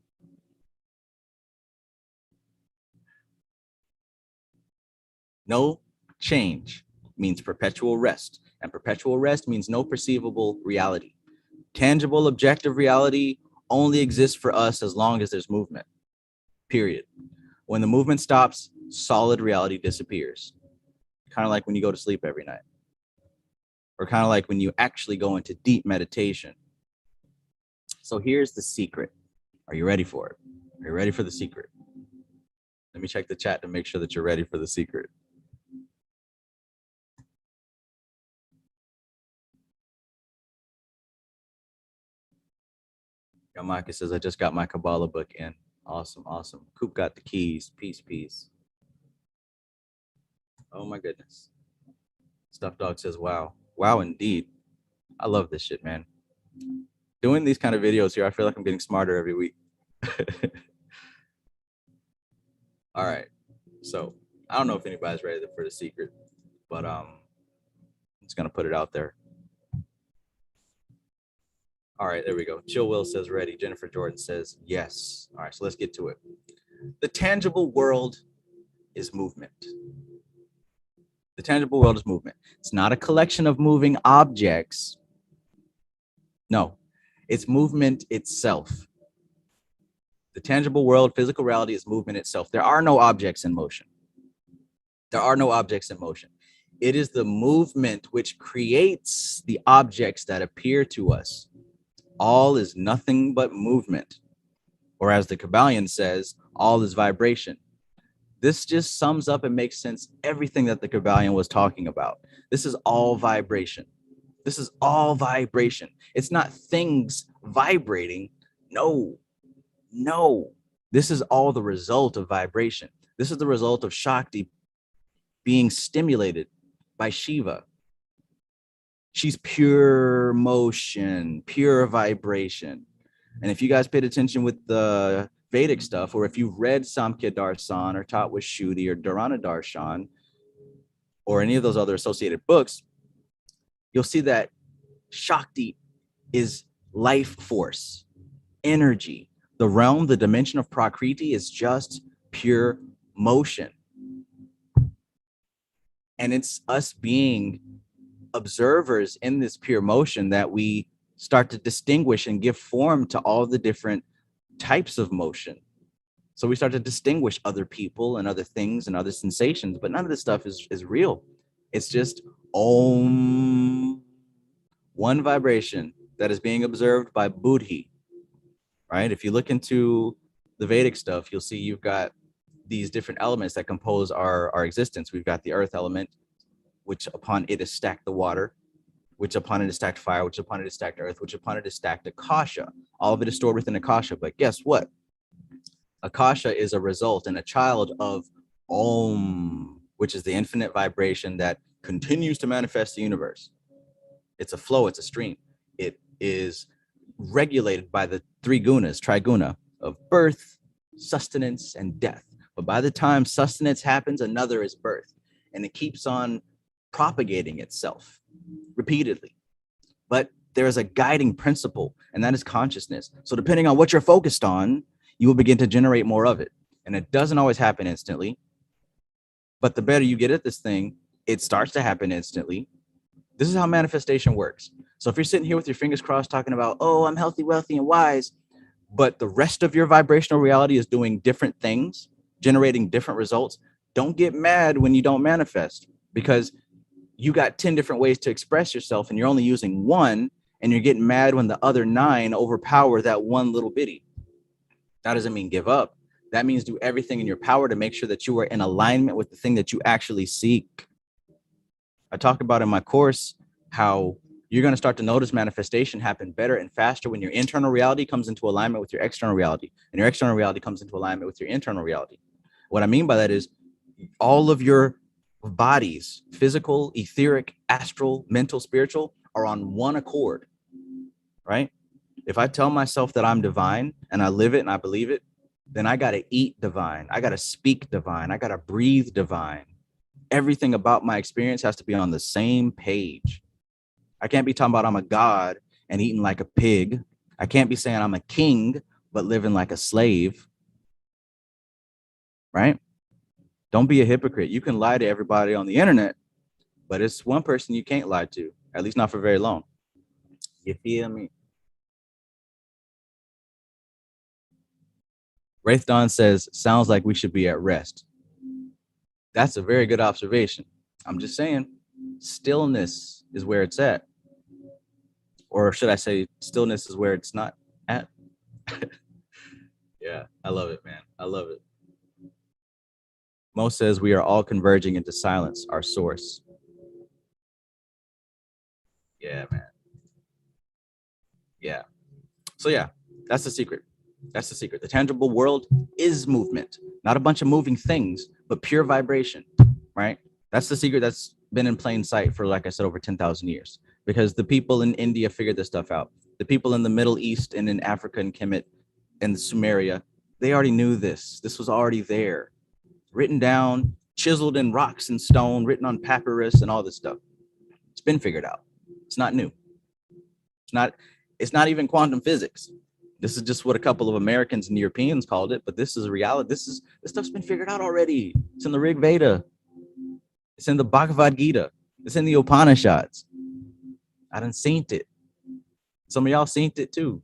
No change means perpetual rest, and perpetual rest means no perceivable reality. Tangible, objective reality only exists for us as long as there's movement, period. When the movement stops, solid reality disappears. Kind of like when you go to sleep every night, or kind of like when you actually go into deep meditation. So here's the secret. Are you ready for it? Are you ready for the secret? Let me check the chat to make sure that you're ready for the secret. Yamaka says, I just got my Kabbalah book in. Awesome, awesome. Coop got the keys. Peace, peace. Oh my goodness. Stuff Dog says, wow. Wow, indeed. I love this shit, man. Doing these kind of videos here, I feel like I'm getting smarter every week. All right. So I don't know if anybody's ready for the secret, but I'm just gonna put it out there. All right, there we go. Chill Will says ready. Jennifer Jordan says yes. All right, so let's get to it. The tangible world is movement. The tangible world is movement. It's not a collection of moving objects. No, it's movement itself. The tangible world, physical reality, is movement itself. There are no objects in motion. There are no objects in motion. It is the movement which creates the objects that appear to us. All is nothing but movement. Or as the Kabbalion says, all is vibration. This just sums up and makes sense everything that the Kabbalion was talking about. This is all vibration. This is all vibration. It's not things vibrating. No, no. This is all the result of vibration. This is the result of Shakti being stimulated by Shiva. She's pure motion, pure vibration. And if you guys paid attention with the Vedic stuff, or if you've read Samkhya Darshan or taught with Shuddhi or Dharana Darshan, or any of those other associated books, you'll see that Shakti is life force, energy. The realm, the dimension of Prakriti is just pure motion. And it's us being observers in this pure motion that we start to distinguish and give form to all the different types of motion. So we start to distinguish other people and other things and other sensations, but none of this stuff is real. It's just Om, one vibration that is being observed by Buddhi, right? If you look into the Vedic stuff, you'll see you've got these different elements that compose our existence. We've got the earth element, which upon it is stacked the water, which upon it is stacked fire, which upon it is stacked earth, which upon it is stacked Akasha. All of it is stored within Akasha. But guess what? Akasha is a result and a child of Om, which is the infinite vibration that continues to manifest the universe. It's a flow, it's a stream. It is regulated by the three gunas, triguna, of birth, sustenance, and death. But by the time sustenance happens, another is birth. And it keeps on propagating itself repeatedly. But there is a guiding principle, and that is consciousness. So depending on what you're focused on, you will begin to generate more of it. And it doesn't always happen instantly. But the better you get at this thing, it starts to happen instantly. This is how manifestation works. So if you're sitting here with your fingers crossed talking about, oh, I'm healthy, wealthy, and wise, but the rest of your vibrational reality is doing different things, generating different results, don't get mad when you don't manifest, because you got 10 different ways to express yourself and you're only using one, and you're getting mad when the other 9 overpower that one little bitty. That doesn't mean give up. That means do everything in your power to make sure that you are in alignment with the thing that you actually seek. I talk about in my course how you're going to start to notice manifestation happen better and faster when your internal reality comes into alignment with your external reality, and your external reality comes into alignment with your internal reality. What I mean by that is all of your bodies, physical, etheric, astral, mental, spiritual, are on one accord, right? If I tell myself that I'm divine and I live it and I believe it, then I got to eat divine. I got to speak divine. I got to breathe divine. Everything about my experience has to be on the same page. I can't be talking about I'm a god and eating like a pig. I can't be saying I'm a king but living like a slave, right? Don't be a hypocrite. You can lie to everybody on the internet, but it's one person you can't lie to, at least not for very long. You feel me? Wraith Dawn says, sounds like we should be at rest. That's a very good observation. I'm just saying, stillness is where it's at. Or should I say, stillness is where it's not at? Yeah, I love it, man. I love it. Mo says we are all converging into silence, our source. Yeah, man. Yeah. So yeah, that's the secret. That's the secret. The tangible world is movement, not a bunch of moving things, but pure vibration, right? That's the secret that's been in plain sight for, like I said, over 10,000 years, because the people in India figured this stuff out. The people in the Middle East and in Africa and Kemet and Sumeria, they already knew this. This was already there, written down, chiseled in rocks and stone, written on papyrus and all this stuff. It's been figured out. It's not new. It's not even quantum physics. This is just what a couple of Americans and Europeans called it, but this is reality. This stuff's been figured out already. It's in the Rig Veda. It's in the Bhagavad Gita. It's in the Upanishads. I done seen it. Some of y'all seen it too.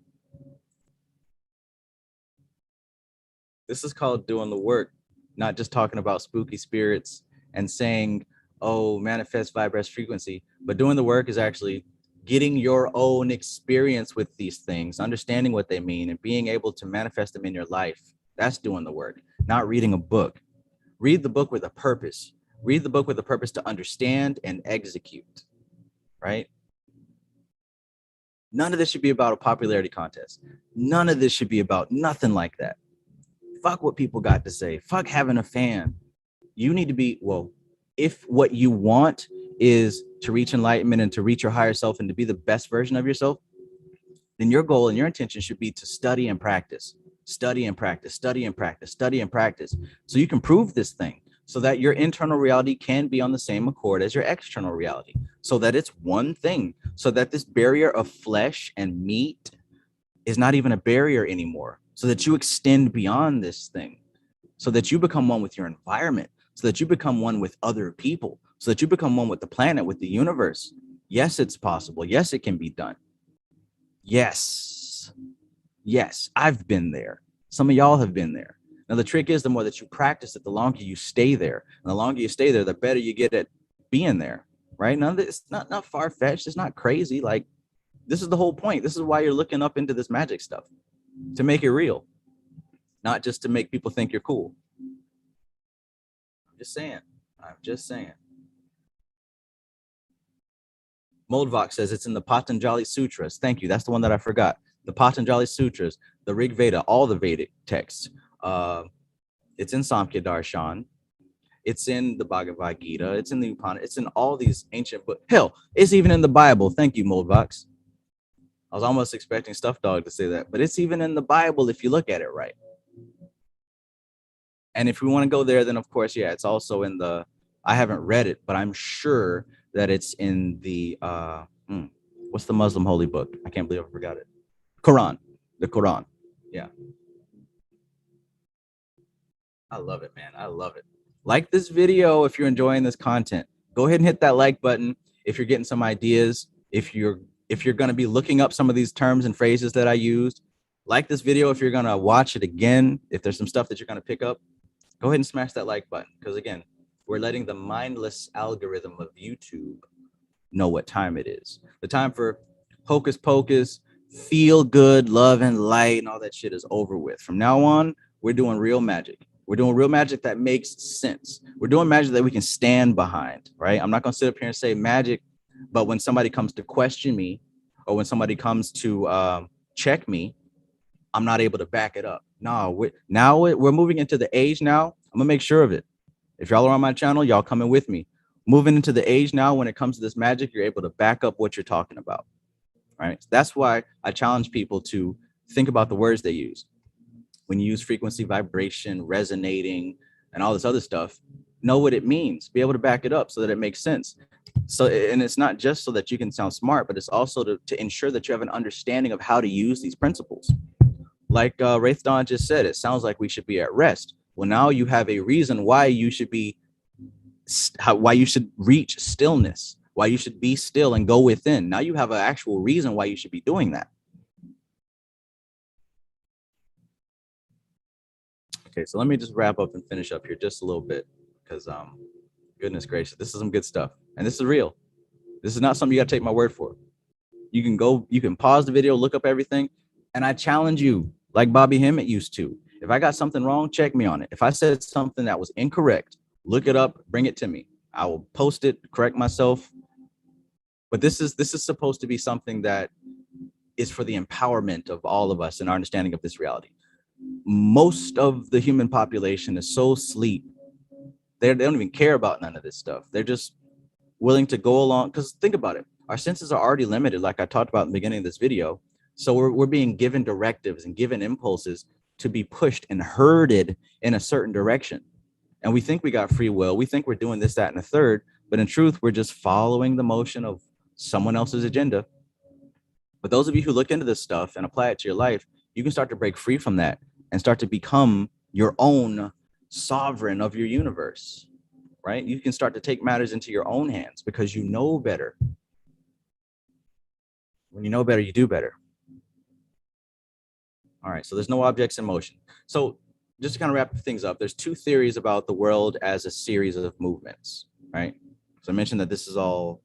This is called doing the work, not just talking about spooky spirits and saying, oh, manifest, vibrate, frequency. But doing the work is actually getting your own experience with these things, understanding what they mean, and being able to manifest them in your life. That's doing the work, not reading a book. Read the book with a purpose. Read the book with a purpose to understand and execute, right? None of this should be about a popularity contest. None of this should be about nothing like that. Fuck what people got to say. Fuck having a fan. You need to be, well, if what you want is to reach enlightenment and to reach your higher self and to be the best version of yourself, then your goal and your intention should be to study and practice, study and practice, study and practice, study and practice. So you can prove this thing so that your internal reality can be on the same accord as your external reality, so that it's one thing, so that this barrier of flesh and meat is not even a barrier anymore, so that you extend beyond this thing, so that you become one with your environment, so that you become one with other people, so that you become one with the planet, with the universe. Yes, it's possible. Yes, it can be done. Yes. Yes, I've been there. Some of y'all have been there. Now, the trick is the more that you practice it, the longer you stay there. And the longer you stay there, the better you get at being there, right? None of this, not far-fetched. It's not crazy. Like, this is the whole point. This is why you're looking up into this magic stuff, to make it real, not just to make people think you're cool. I'm just saying. I'm just saying. Moldvok says it's in the Patanjali Sutras. Thank you. That's the one that I forgot. The Patanjali Sutras, the Rig Veda, all the Vedic texts. It's in Samkhya Darshan. It's in the Bhagavad Gita. It's in the Upanishad. It's in all these ancient books. Hell, it's even in the Bible. Thank you, Moldvox. I was almost expecting Stuffed Dog to say that, but it's even in the Bible if you look at it right. And if we want to go there, then of course, yeah, it's also in the, I haven't read it, but I'm sure that it's in the, what's the Muslim holy book? I can't believe I forgot it. Quran, the Quran. Yeah. I love it, man. I love it. Like this video if you're enjoying this content. Go ahead and hit that like button if you're getting some ideas. If you're going to be looking up some of these terms and phrases that I used. Like this video if you're going to watch it again. If there's some stuff that you're going to pick up, go ahead and smash that like button. Because again, we're letting the mindless algorithm of YouTube know what time it is. The time for hocus pocus, feel good, love and light, and all that shit is over with. From now on, we're doing real magic. We're doing real magic that makes sense. We're doing magic that we can stand behind, right? I'm not going to sit up here and say magic, but when somebody comes to question me or when somebody comes to check me, I'm not able to back it up. No, we're moving into the age now. I'm going to make sure of it. If y'all are on my channel, y'all coming with me. Moving into the age now, when it comes to this magic, you're able to back up what you're talking about, right? So that's why I challenge people to think about the words they use. When you use frequency, vibration, resonating, and all this other stuff, know what it means. Be able to back it up so that it makes sense. So, and it's not just so that you can sound smart, but it's also to ensure that you have an understanding of how to use these principles. Like Wraith Dawn just said, it sounds like we should be at rest. Well, now you have a reason why you should be, why you should reach stillness, why you should be still and go within. Now you have an actual reason why you should be doing that. Okay, so let me just wrap up and finish up here just a little bit because goodness gracious, this is some good stuff. And this is real. This is not something you got to take my word for. You can pause the video, look up everything, and I challenge you, like Bobby Hemmett used to. If I got something wrong, check me on it. If I said something that was incorrect, look it up, bring it to me. I will post it, correct myself. But this is supposed to be something that is for the empowerment of all of us and our understanding of this reality. Most of the human population is so asleep. They don't even care about none of this stuff. They're just willing to go along. Because think about it. Our senses are already limited, like I talked about in the beginning of this video. So we're being given directives and given impulses to be pushed and herded in a certain direction. And we think we got free will. We think we're doing this, that, and the third. But in truth, we're just following the motion of someone else's agenda. But those of you who look into this stuff and apply it to your life, you can start to break free from that and start to become your own sovereign of your universe, right? You can start to take matters into your own hands because you know better. When you know better, you do better. All right, so there's no objects in motion. So just to kind of wrap things up, there's two theories about the world as a series of movements, right? So I mentioned that this is all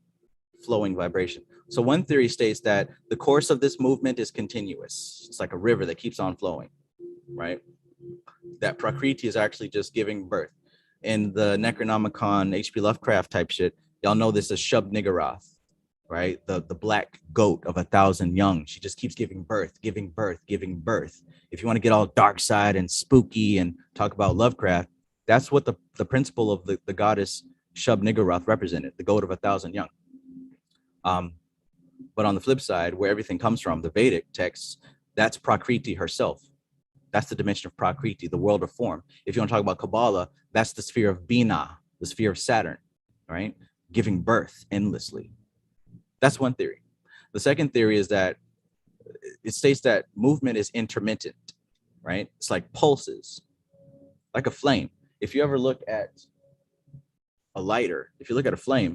flowing vibration. So one theory states that the course of this movement is continuous. It's like a river that keeps on flowing, right? That Prakriti is actually just giving birth. In the Necronomicon, H.P. Lovecraft type shit, y'all know this as Shub Niggurath, right? The black goat of 1,000 young. She just keeps giving birth, giving birth, giving birth. If you want to get all dark side and spooky and talk about Lovecraft, that's what the principle of the goddess Shub Niggurath represented, the goat of 1,000 young. But on the flip side, where everything comes from, the Vedic texts, that's Prakriti herself. That's the dimension of Prakriti, the world of form. If you want to talk about Kabbalah, that's the sphere of Bina, the sphere of Saturn, right? Giving birth endlessly. That's one theory. The second theory is that it states that movement is intermittent, right? It's like pulses, like a flame. If you ever look at a lighter, if you look at a flame,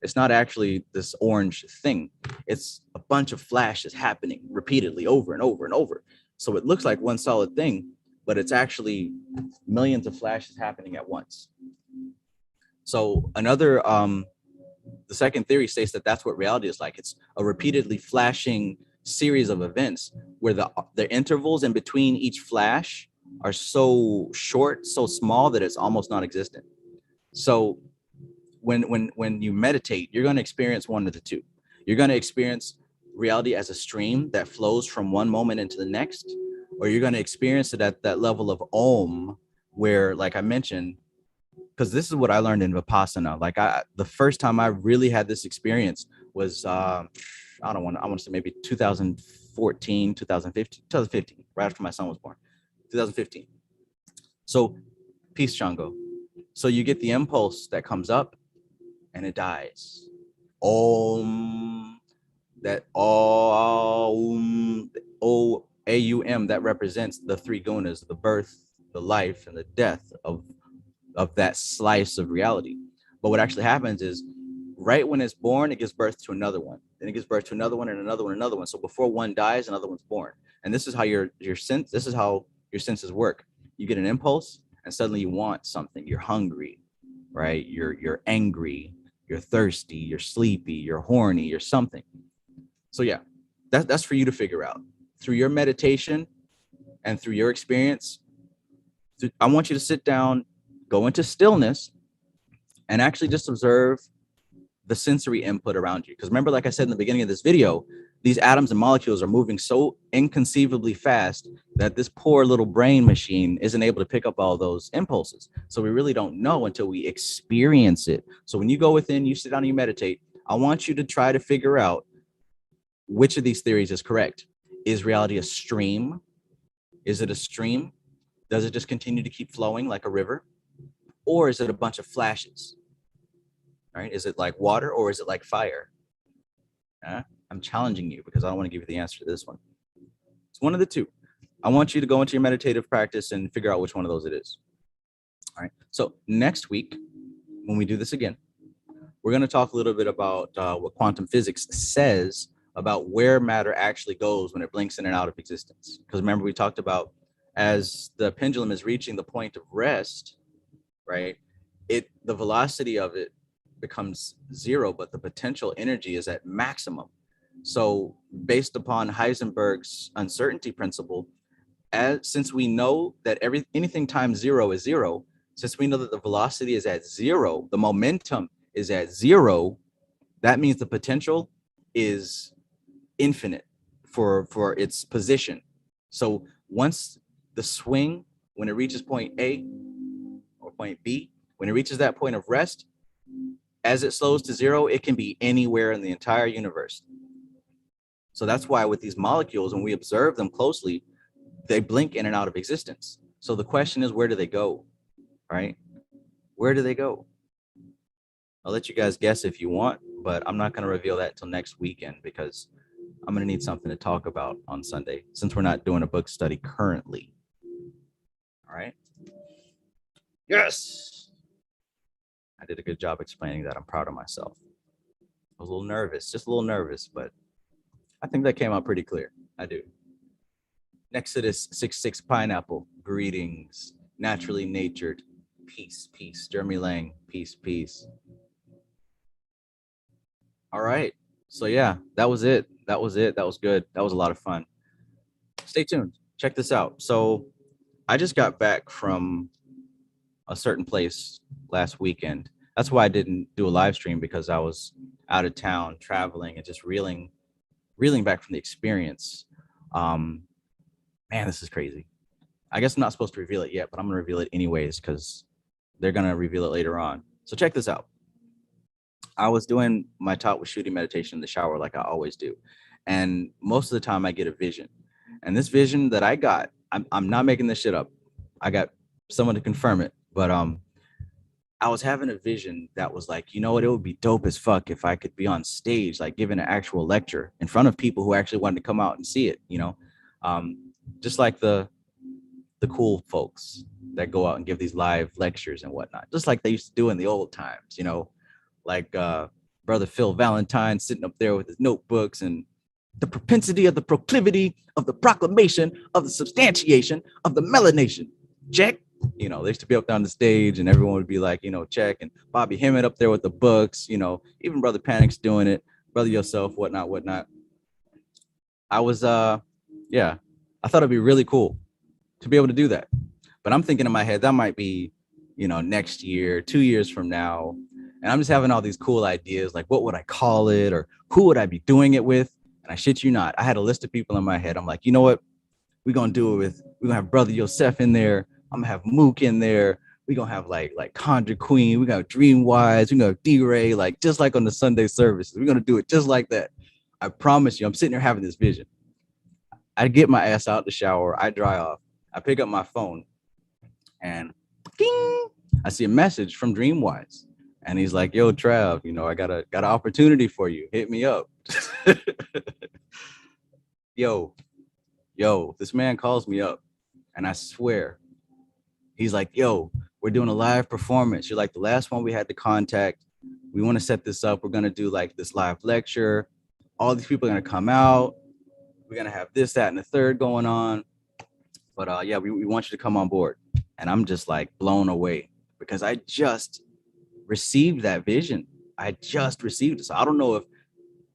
it's not actually this orange thing. It's a bunch of flashes happening repeatedly over and over and over. So it looks like one solid thing, but it's actually millions of flashes happening at once. So another, the second theory states that that's what reality is like. It's a repeatedly flashing series of events where the intervals in between each flash are so short, so small that it's almost non-existent. So when you meditate, you're going to experience one of the two. You're going to experience reality as a stream that flows from one moment into the next, or you're going to experience it at that level of Om, where, like I mentioned, because this is what I learned in Vipassana. Like the first time I really had this experience was I want to say maybe 2014, 2015, right after my son was born, 2015. So peace, Shango. So you get the impulse that comes up and it dies. Om, that Om, O-A-U-M, that represents the three gunas, the birth, the life, and the death of that slice of reality. But what actually happens is right when it's born, it gives birth to another one. Then it gives birth to another one and another one, another one. So before one dies, another one's born. And this is how your senses work. You get an impulse and suddenly you want something. You're hungry, right? You're angry, you're thirsty, you're sleepy, you're horny, you're something. So yeah, that's for you to figure out through your meditation and through your experience. I want you to sit down, go into stillness, and actually just observe the sensory input around you. Because remember, like I said in the beginning of this video, these atoms and molecules are moving so inconceivably fast that this poor little brain machine isn't able to pick up all those impulses. So we really don't know until we experience it. So when you go within, you sit down and you meditate, I want you to try to figure out which of these theories is correct. Is reality a stream? Is it a stream? Does it just continue to keep flowing like a river? Or is it a bunch of flashes? Right? Is it like water or is it like fire? I'm challenging you because I don't want to give you the answer to this one. It's one of the two. I want you to go into your meditative practice and figure out which one of those it is. All right. So next week, when we do this again, we're going to talk a little bit about what quantum physics says about where matter actually goes when it blinks in and out of existence. Because remember, we talked about as the pendulum is reaching the point of rest, right? The velocity of it becomes zero, but the potential energy is at maximum. So based upon Heisenberg's uncertainty principle, since we know that anything times zero is zero, since we know that the velocity is at zero, the momentum is at zero, that means the potential is infinite for its position. So once the swing, when it reaches point A or point B, when it reaches that point of rest, as it slows to zero, it can be anywhere in the entire universe. So that's why with these molecules, when we observe them closely, they blink in and out of existence. So the question is, where do they go? Right? Where do they go? I'll let you guys guess if you want, but I'm not going to reveal that until next weekend because I'm going to need something to talk about on Sunday since we're not doing a book study currently. All right. Yes. I did a good job explaining that. I'm proud of myself. I was a little nervous, just a little nervous, but I think that came out pretty clear. I do. Exodus 6:6 pineapple. Greetings. Naturally natured. Peace, peace. Jeremy Lang. Peace, peace. All right. So yeah, that was it. That was it. That was good. That was a lot of fun. Stay tuned. Check this out. So I just got back from a certain place last weekend. That's why I didn't do a live stream, because I was out of town traveling and just reeling back from the experience. Um, Man, this is crazy. I guess I'm not supposed to reveal it yet, but I'm gonna reveal it anyways because they're gonna reveal it later on. So check this out. I was doing my talk with shooting meditation in the shower like I always do. And most of the time I get a vision. And this vision that I got, I'm not making this shit up. I got someone to confirm it. But I was having a vision that was like, you know what, it would be dope as fuck if I could be on stage, like giving an actual lecture in front of people who actually wanted to come out and see it, you know. Just like the cool folks that go out and give these live lectures and whatnot, just like they used to do in the old times, you know, like brother Phil Valentine sitting up there with his notebooks and the propensity of the proclivity of the proclamation of the substantiation of the melanation. Check. You know, they used to be up there on the stage and everyone would be like, you know, check. And Bobby Hemmett up there with the books, you know, even Brother Panic's doing it, Brother Yourself, whatnot, whatnot. I was, yeah, I thought it'd be really cool to be able to do that. But I'm thinking in my head, that might be, you know, next year, 2 years from now. And I'm just having all these cool ideas, like what would I call it or who would I be doing it with? And I shit you not, I had a list of people in my head. I'm like, you know what? We're gonna do it with, we're gonna have Brother Yosef in there. I'm gonna have Mook in there. We're gonna have like Conjure Queen. We got Dream Wise. We're gonna have D-Ray, like just like on the Sunday services. We're gonna do it just like that. I promise you, I'm sitting here having this vision. I get my ass out the shower, I dry off, I pick up my phone, and ding, I see a message from Dreamwise. And he's like, yo, Trav, you know, I got an opportunity for you. Hit me up. yo, this man calls me up, and I swear, he's like, yo, we're doing a live performance. You're like the last one we had to contact. We want to set this up. We're going to do like this live lecture. All these people are going to come out. We're going to have this, that, and the third going on. But yeah, we want you to come on board. And I'm just like blown away because I just received that vision. I just received it. So I don't know if,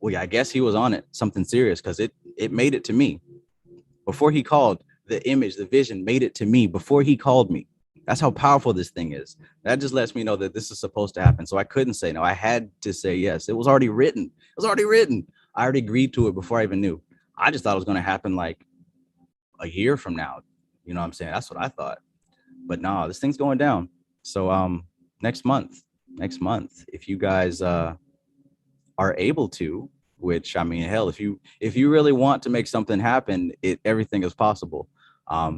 well, yeah, I guess he was on it, something serious, because it made it to me. Before he called, the image, the vision made it to me before he called me. That's how powerful this thing is. That just lets me know that this is supposed to happen. So I couldn't say no. I had to say yes. It was already written. It was already written. I already agreed to it before I even knew. I just thought it was going to happen like a year from now. You know what I'm saying? That's what I thought. But no, this thing's going down. So next month, if you guys are able to, which I mean, hell, if you really want to make something happen, everything is possible.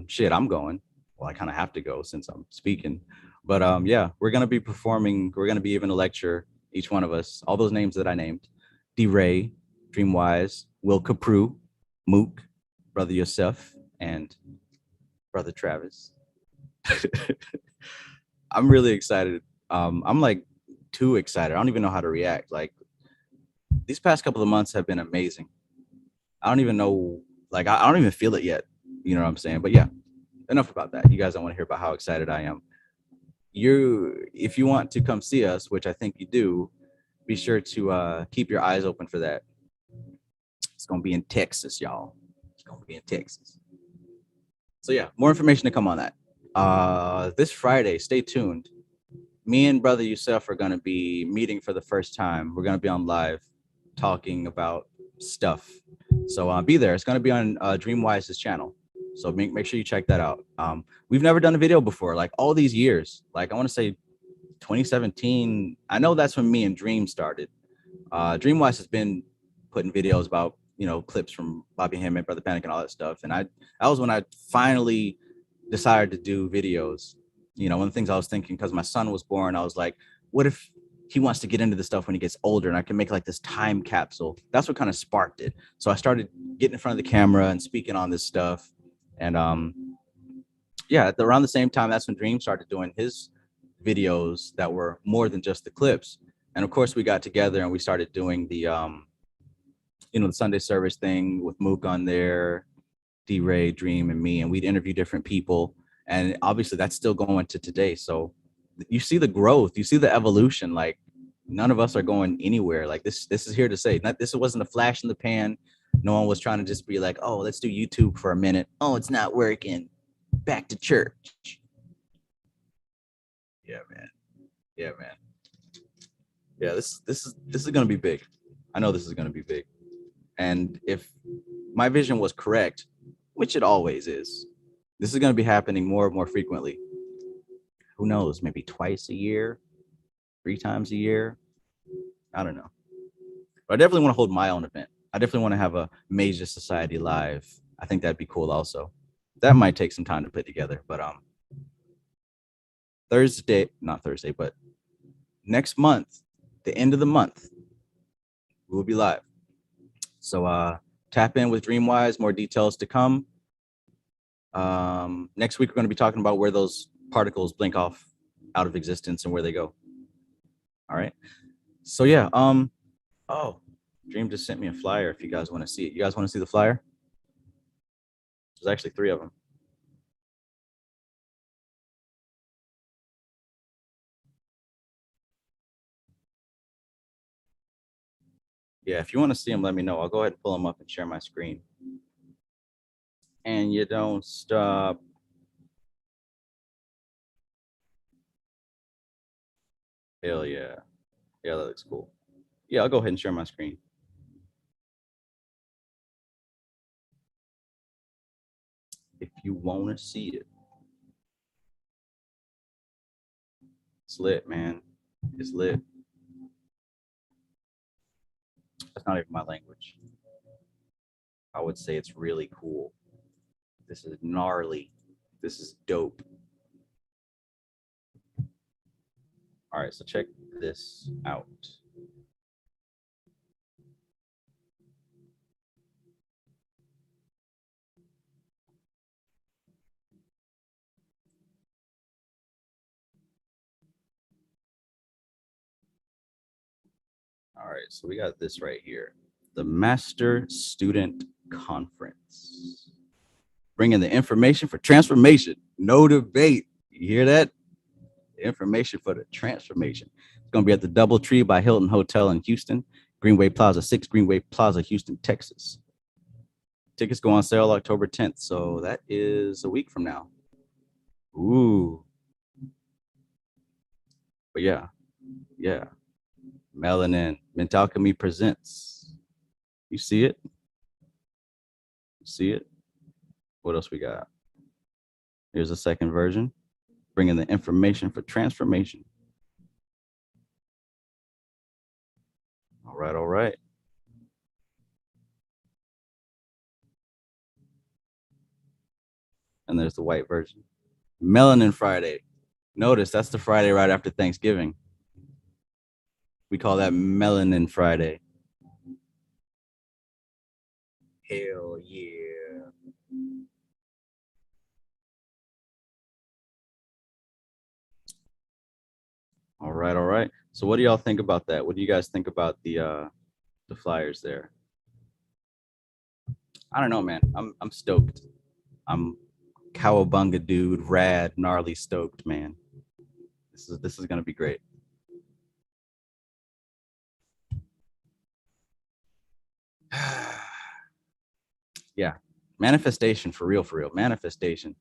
Shit, I'm going. Well, I kind of have to go since I'm speaking. But yeah, we're gonna be performing. We're gonna be giving a lecture, each one of us, all those names that I named: D-Ray, Dreamwise, Will Capru, Mook, Brother Yosef, and Brother Travis. I'm really excited. I'm like too excited. I don't even know how to react. Like these past couple of months have been amazing. I don't even know, like I don't even feel it yet. You know what I'm saying? But yeah, enough about that. You guys don't want to hear about how excited I am. If you want to come see us, which I think you do, be sure to keep your eyes open for that. It's gonna be in Texas, y'all. It's gonna be in Texas. So yeah, more information to come on that. This Friday, stay tuned. Me and Brother Yusuf are gonna be meeting for the first time. We're gonna be on live talking about stuff. So be there. It's gonna be on Dreamwise's channel. So make sure you check that out. We've never done a video before, like all these years. Like I want to say 2017. I know that's when me and Dream started. Dreamwise has been putting videos about, you know, clips from Bobby Hemmett, Brother Panic, and all that stuff. And that was when I finally decided to do videos. You know, one of the things I was thinking, because my son was born, I was like, what if he wants to get into this stuff when he gets older, and I can make like this time capsule? That's what kind of sparked it. So I started getting in front of the camera and speaking on this stuff. And yeah, around the same time, that's when Dream started doing his videos that were more than just the clips. And of course, we got together and we started doing the, you know, the Sunday service thing with Mook on there, D-Ray, Dream, and me. And we'd interview different people. And obviously, that's still going to today. So you see the growth, you see the evolution. Like None of us are going anywhere. Like this is here to say. This wasn't a flash in the pan. No one was trying to just be like, oh, let's do YouTube for a minute. Oh, it's not working. Back to church. Yeah, man. Yeah, man. Yeah, this is gonna be big. I know this is gonna be big. And if my vision was correct, which it always is, this is gonna be happening more and more frequently. Who knows? Maybe twice a year, 3 times a year. I don't know. But I definitely want to hold my own event. I definitely want to have a Major Society live. I think that'd be cool also. That might take some time to put together, but not Thursday, but next month, the end of the month, we will be live. So tap in with Dreamwise, more details to come. Next week, we're going to be talking about where those particles blink off out of existence and where they go. All right. So yeah, oh, Dream just sent me a flyer if you guys want to see it. You guys want to see the flyer? There's actually 3 of them. Yeah, if you want to see them, let me know. I'll go ahead and pull them up and share my screen. And you don't stop. Hell yeah. Yeah, that looks cool. Yeah, I'll go ahead and share my screen. If you want to see it. It's lit, man. It's lit. That's not even my language. I would say it's really cool. This is gnarly. This is dope. All right, so check this out. All right, so we got this right here. The Master Student Conference. Bringing the information for transformation. No debate. You hear that? Information for the transformation. It's going to be at the DoubleTree by Hilton Hotel in Houston, Greenway Plaza 6, Greenway Plaza, Houston, Texas. Tickets go on sale October 10th, so that is a week from now. Ooh. But yeah. Melanin, Mint Alchemy presents. You see it? See it? What else we got? Here's a second version, bringing the information for transformation. All right. And there's the white version. Melanin Friday. Notice that's the Friday right after Thanksgiving. We call that Melanin Friday. Hell yeah. All right. So what do y'all think about that? What do you guys think about the flyers there? I don't know, man. I'm stoked. I'm cowabunga dude, rad, gnarly stoked, man. This is gonna be great. Yeah, manifestation for real, manifestation.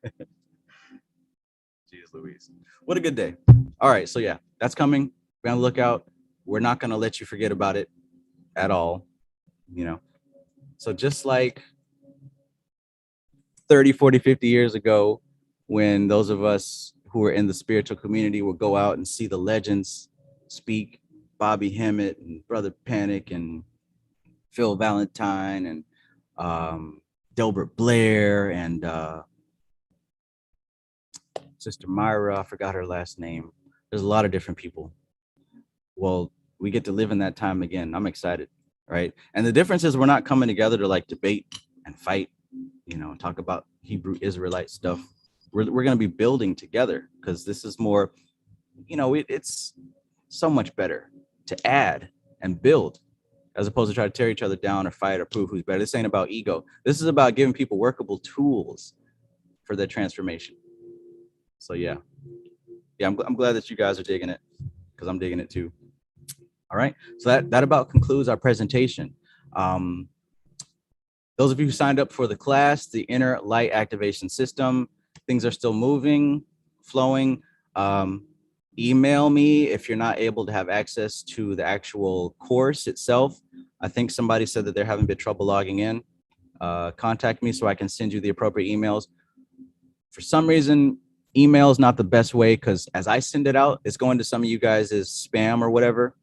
Jeez Louise, what a good day. All right, so yeah, that's coming. Be on the lookout. We're not gonna let you forget about it at all, you know. So just like 30, 40, 50 years ago, when those of us who were in the spiritual community would go out and see the legends speak, Bobby Hemmett and Brother Panic and Phil Valentine and Delbert Blair and Sister Myra, I forgot her last name. There's a lot of different people. Well, we get to live in that time again. I'm excited, right? And the difference is we're not coming together to like debate and fight, you know, talk about Hebrew Israelite stuff. We're going to be building together because this is more, you know, it's so much better to add and build as opposed to try to tear each other down or fight or prove who's better. This ain't about ego. This is about giving people workable tools for their transformation. So yeah, I'm glad that you guys are digging it. because I'm digging it too. All right. So that about concludes our presentation. Those of you who signed up for the class, the inner light activation system, things are still moving, flowing. Email me if you're not able to have access to the actual course itself. I think somebody said that they're having a bit of trouble logging in. Contact me so I can send you the appropriate emails. For some reason, email is not the best way because as I send it out, it's going to some of you guys as spam or whatever.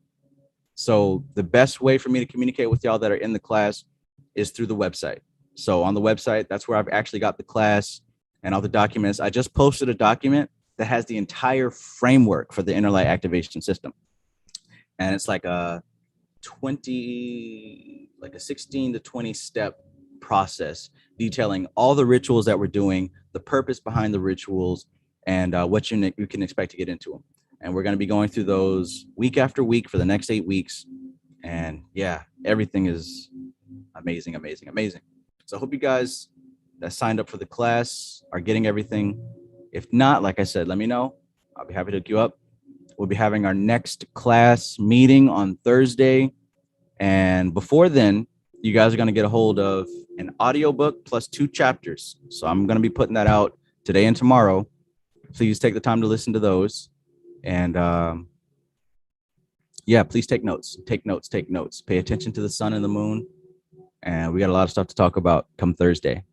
So the best way for me to communicate with y'all that are in the class is through the website. So on the website, that's where I've actually got the class and all the documents. I just posted a document that has the entire framework for the inner light activation system. And it's like a 16 to 20 step process detailing all the rituals that we're doing, the purpose behind the rituals, and what you can expect to get into them. And we're going to be going through those week after week for the next 8 weeks. And yeah, everything is amazing, amazing, amazing. So I hope you guys that signed up for the class are getting everything. If not, like I said, let me know. I'll be happy to hook you up. We'll be having our next class meeting on Thursday. And before then, you guys are going to get a hold of an audiobook plus 2 chapters. So I'm going to be putting that out today and tomorrow. Please take the time to listen to those. And yeah, please take notes. Take notes. Take notes. Pay attention to the sun and the moon. And we got a lot of stuff to talk about come Thursday.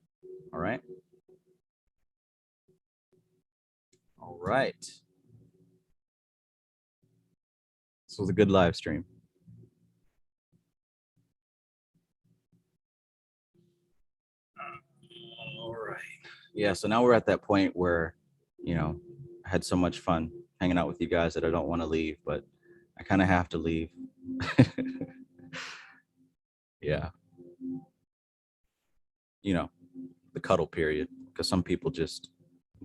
All right. All right. This was a good live stream. All right. Yeah, so now we're at that point where, you know, I had so much fun hanging out with you guys that I don't want to leave, but I kind of have to leave. Yeah. You know, the cuddle period, because some people just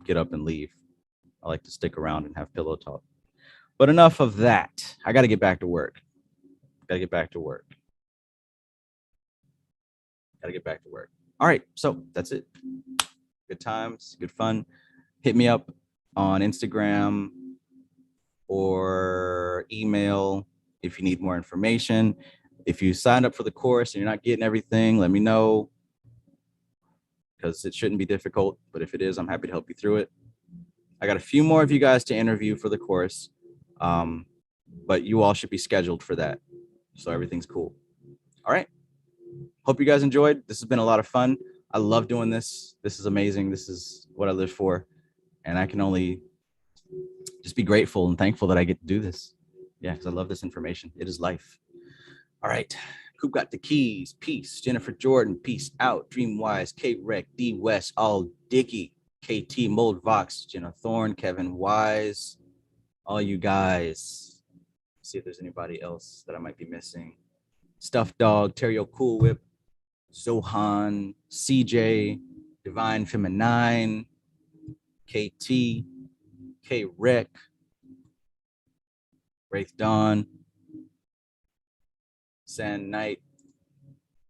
get up and leave. I like to stick around and have pillow talk. But enough of that. I got to get back to work. Got to get back to work. Got to get back to work. All right. So that's it. Good times, good fun. Hit me up on Instagram or email if you need more information. If you signed up for the course and you're not getting everything, let me know, because it shouldn't be difficult. But if it is, I'm happy to help you through it. I got a few more of you guys to interview for the course, but you all should be scheduled for that. So everything's cool. All right. Hope you guys enjoyed. This has been a lot of fun. I love doing this. This is amazing. This is what I live for. And I can only just be grateful and thankful that I get to do this. Yeah, because I love this information. It is life. All right. Coop got the keys. Peace. Jennifer Jordan. Peace out. Dreamwise. K Rec. D West. All Dicky. KT. Mold Vox. Jenna Thorne. Kevin Wise. All you guys. See if there's anybody else that I might be missing. Stuffed Dog. Terrio Cool Whip. Zohan. CJ. Divine Feminine. KT. K Rec. Wraith Dawn. Sand Knight.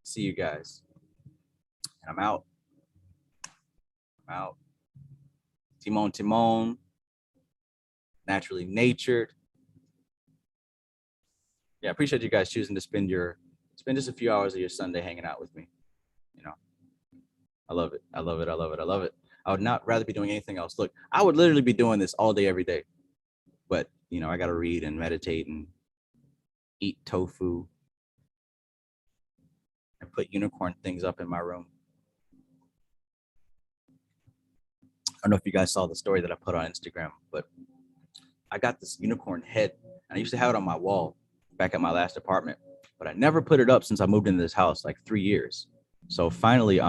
See you guys. And I'm out. Timon. Naturally Natured. Yeah, I appreciate you guys choosing to spend just a few hours of your Sunday hanging out with me. You know, I love it. I love it. I love it. I love it. I would not rather be doing anything else. Look, I would literally be doing this all day, every day. But, you know, I got to read and meditate and eat tofu and put unicorn things up in my room. I don't know if you guys saw the story that I put on Instagram, but I got this unicorn head, and I used to have it on my wall back at my last apartment, but I never put it up since I moved into this house, like 3 years. So finally,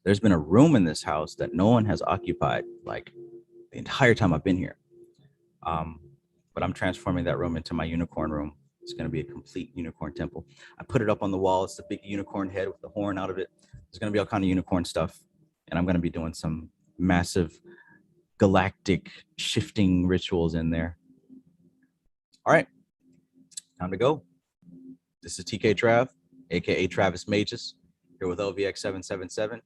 there's been a room in this house that no one has occupied like the entire time I've been here. But I'm transforming that room into my unicorn room. It's going to be a complete unicorn temple. I put it up on the wall. It's the big unicorn head with the horn out of it. There's going to be all kind of unicorn stuff, and I'm going to be doing some massive galactic shifting rituals in there. All right, time to go. This is TK Trav, aka Travis Magus, here with LVX777.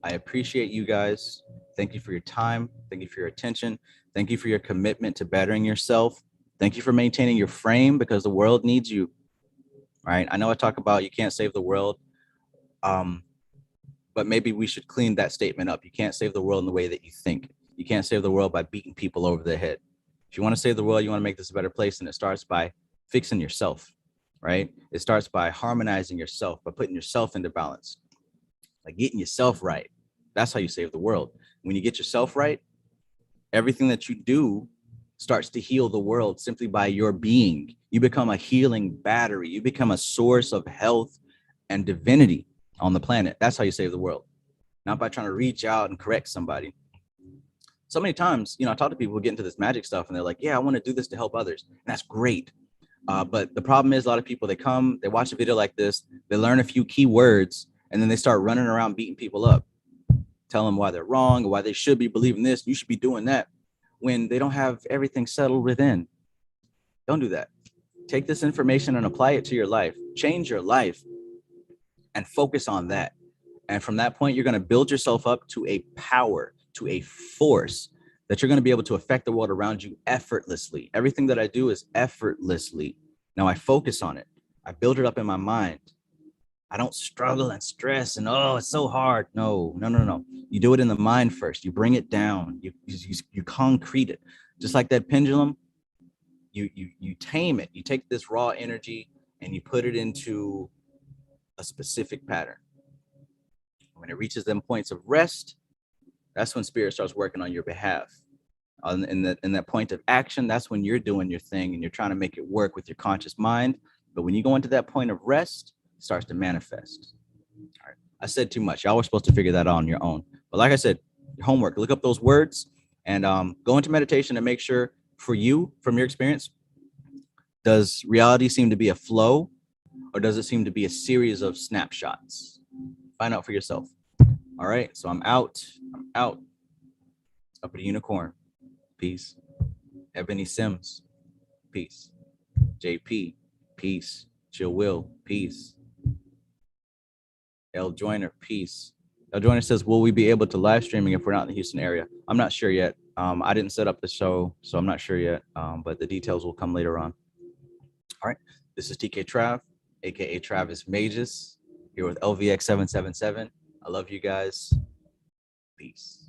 I appreciate you guys. Thank you for your time. Thank you for your attention. Thank you for your commitment to bettering yourself. Thank you for maintaining your frame, because the world needs you, right? I know I talk about you can't save the world, but maybe we should clean that statement up. You can't save the world in the way that you think. You can't save the world by beating people over the head. If you want to save the world, you want to make this a better place, and it starts by fixing yourself, right? It starts by harmonizing yourself, by putting yourself into balance, like getting yourself right. That's how you save the world. When you get yourself right, everything that you do starts to heal the world simply by your being. You become a healing battery. You become a source of health and divinity on the planet. That's how you save the world, not by trying to reach out and correct somebody. So many times, I talk to people who get into this magic stuff and they're like, yeah, I want to do this to help others. And that's great. But the problem is, a lot of people, they come, they watch a video like this, they learn a few key words, and then they start running around beating people up, telling them why they're wrong, or why they should be believing this, you should be doing that, when they don't have everything settled within. Don't do that. Take this information and apply it to your life. Change your life and focus on that. And from that point, you're going to build yourself up to a power, to a force that you're going to be able to affect the world around you effortlessly. Everything that I do is effortlessly. Now I focus on it. I build it up in my mind. I don't struggle and stress and, oh, it's so hard. No. You do it in the mind first. You bring it down. You concrete it. Just like that pendulum, you tame it. You take this raw energy and you put it into a specific pattern. When it reaches them points of rest, that's when spirit starts working on your behalf. In that point of action, that's when you're doing your thing and you're trying to make it work with your conscious mind. But when you go into that point of rest, it starts to manifest. All right. I said too much. Y'all were supposed to figure that out on your own. But like I said, your homework, look up those words and go into meditation and make sure, for you, from your experience, does reality seem to be a flow, or does it seem to be a series of snapshots? Find out for yourself. All right. So I'm out. Up at a unicorn. Peace. Ebony Sims. Peace. JP. Peace. Chill Will. Peace. L Joyner. Peace. L Joyner says, will we be able to live streaming if we're not in the Houston area? I'm not sure yet. I didn't set up the show, so I'm not sure yet. But the details will come later on. All right. This is TK Trav, aka Travis Magus, here with LVX777. I love you guys. Peace.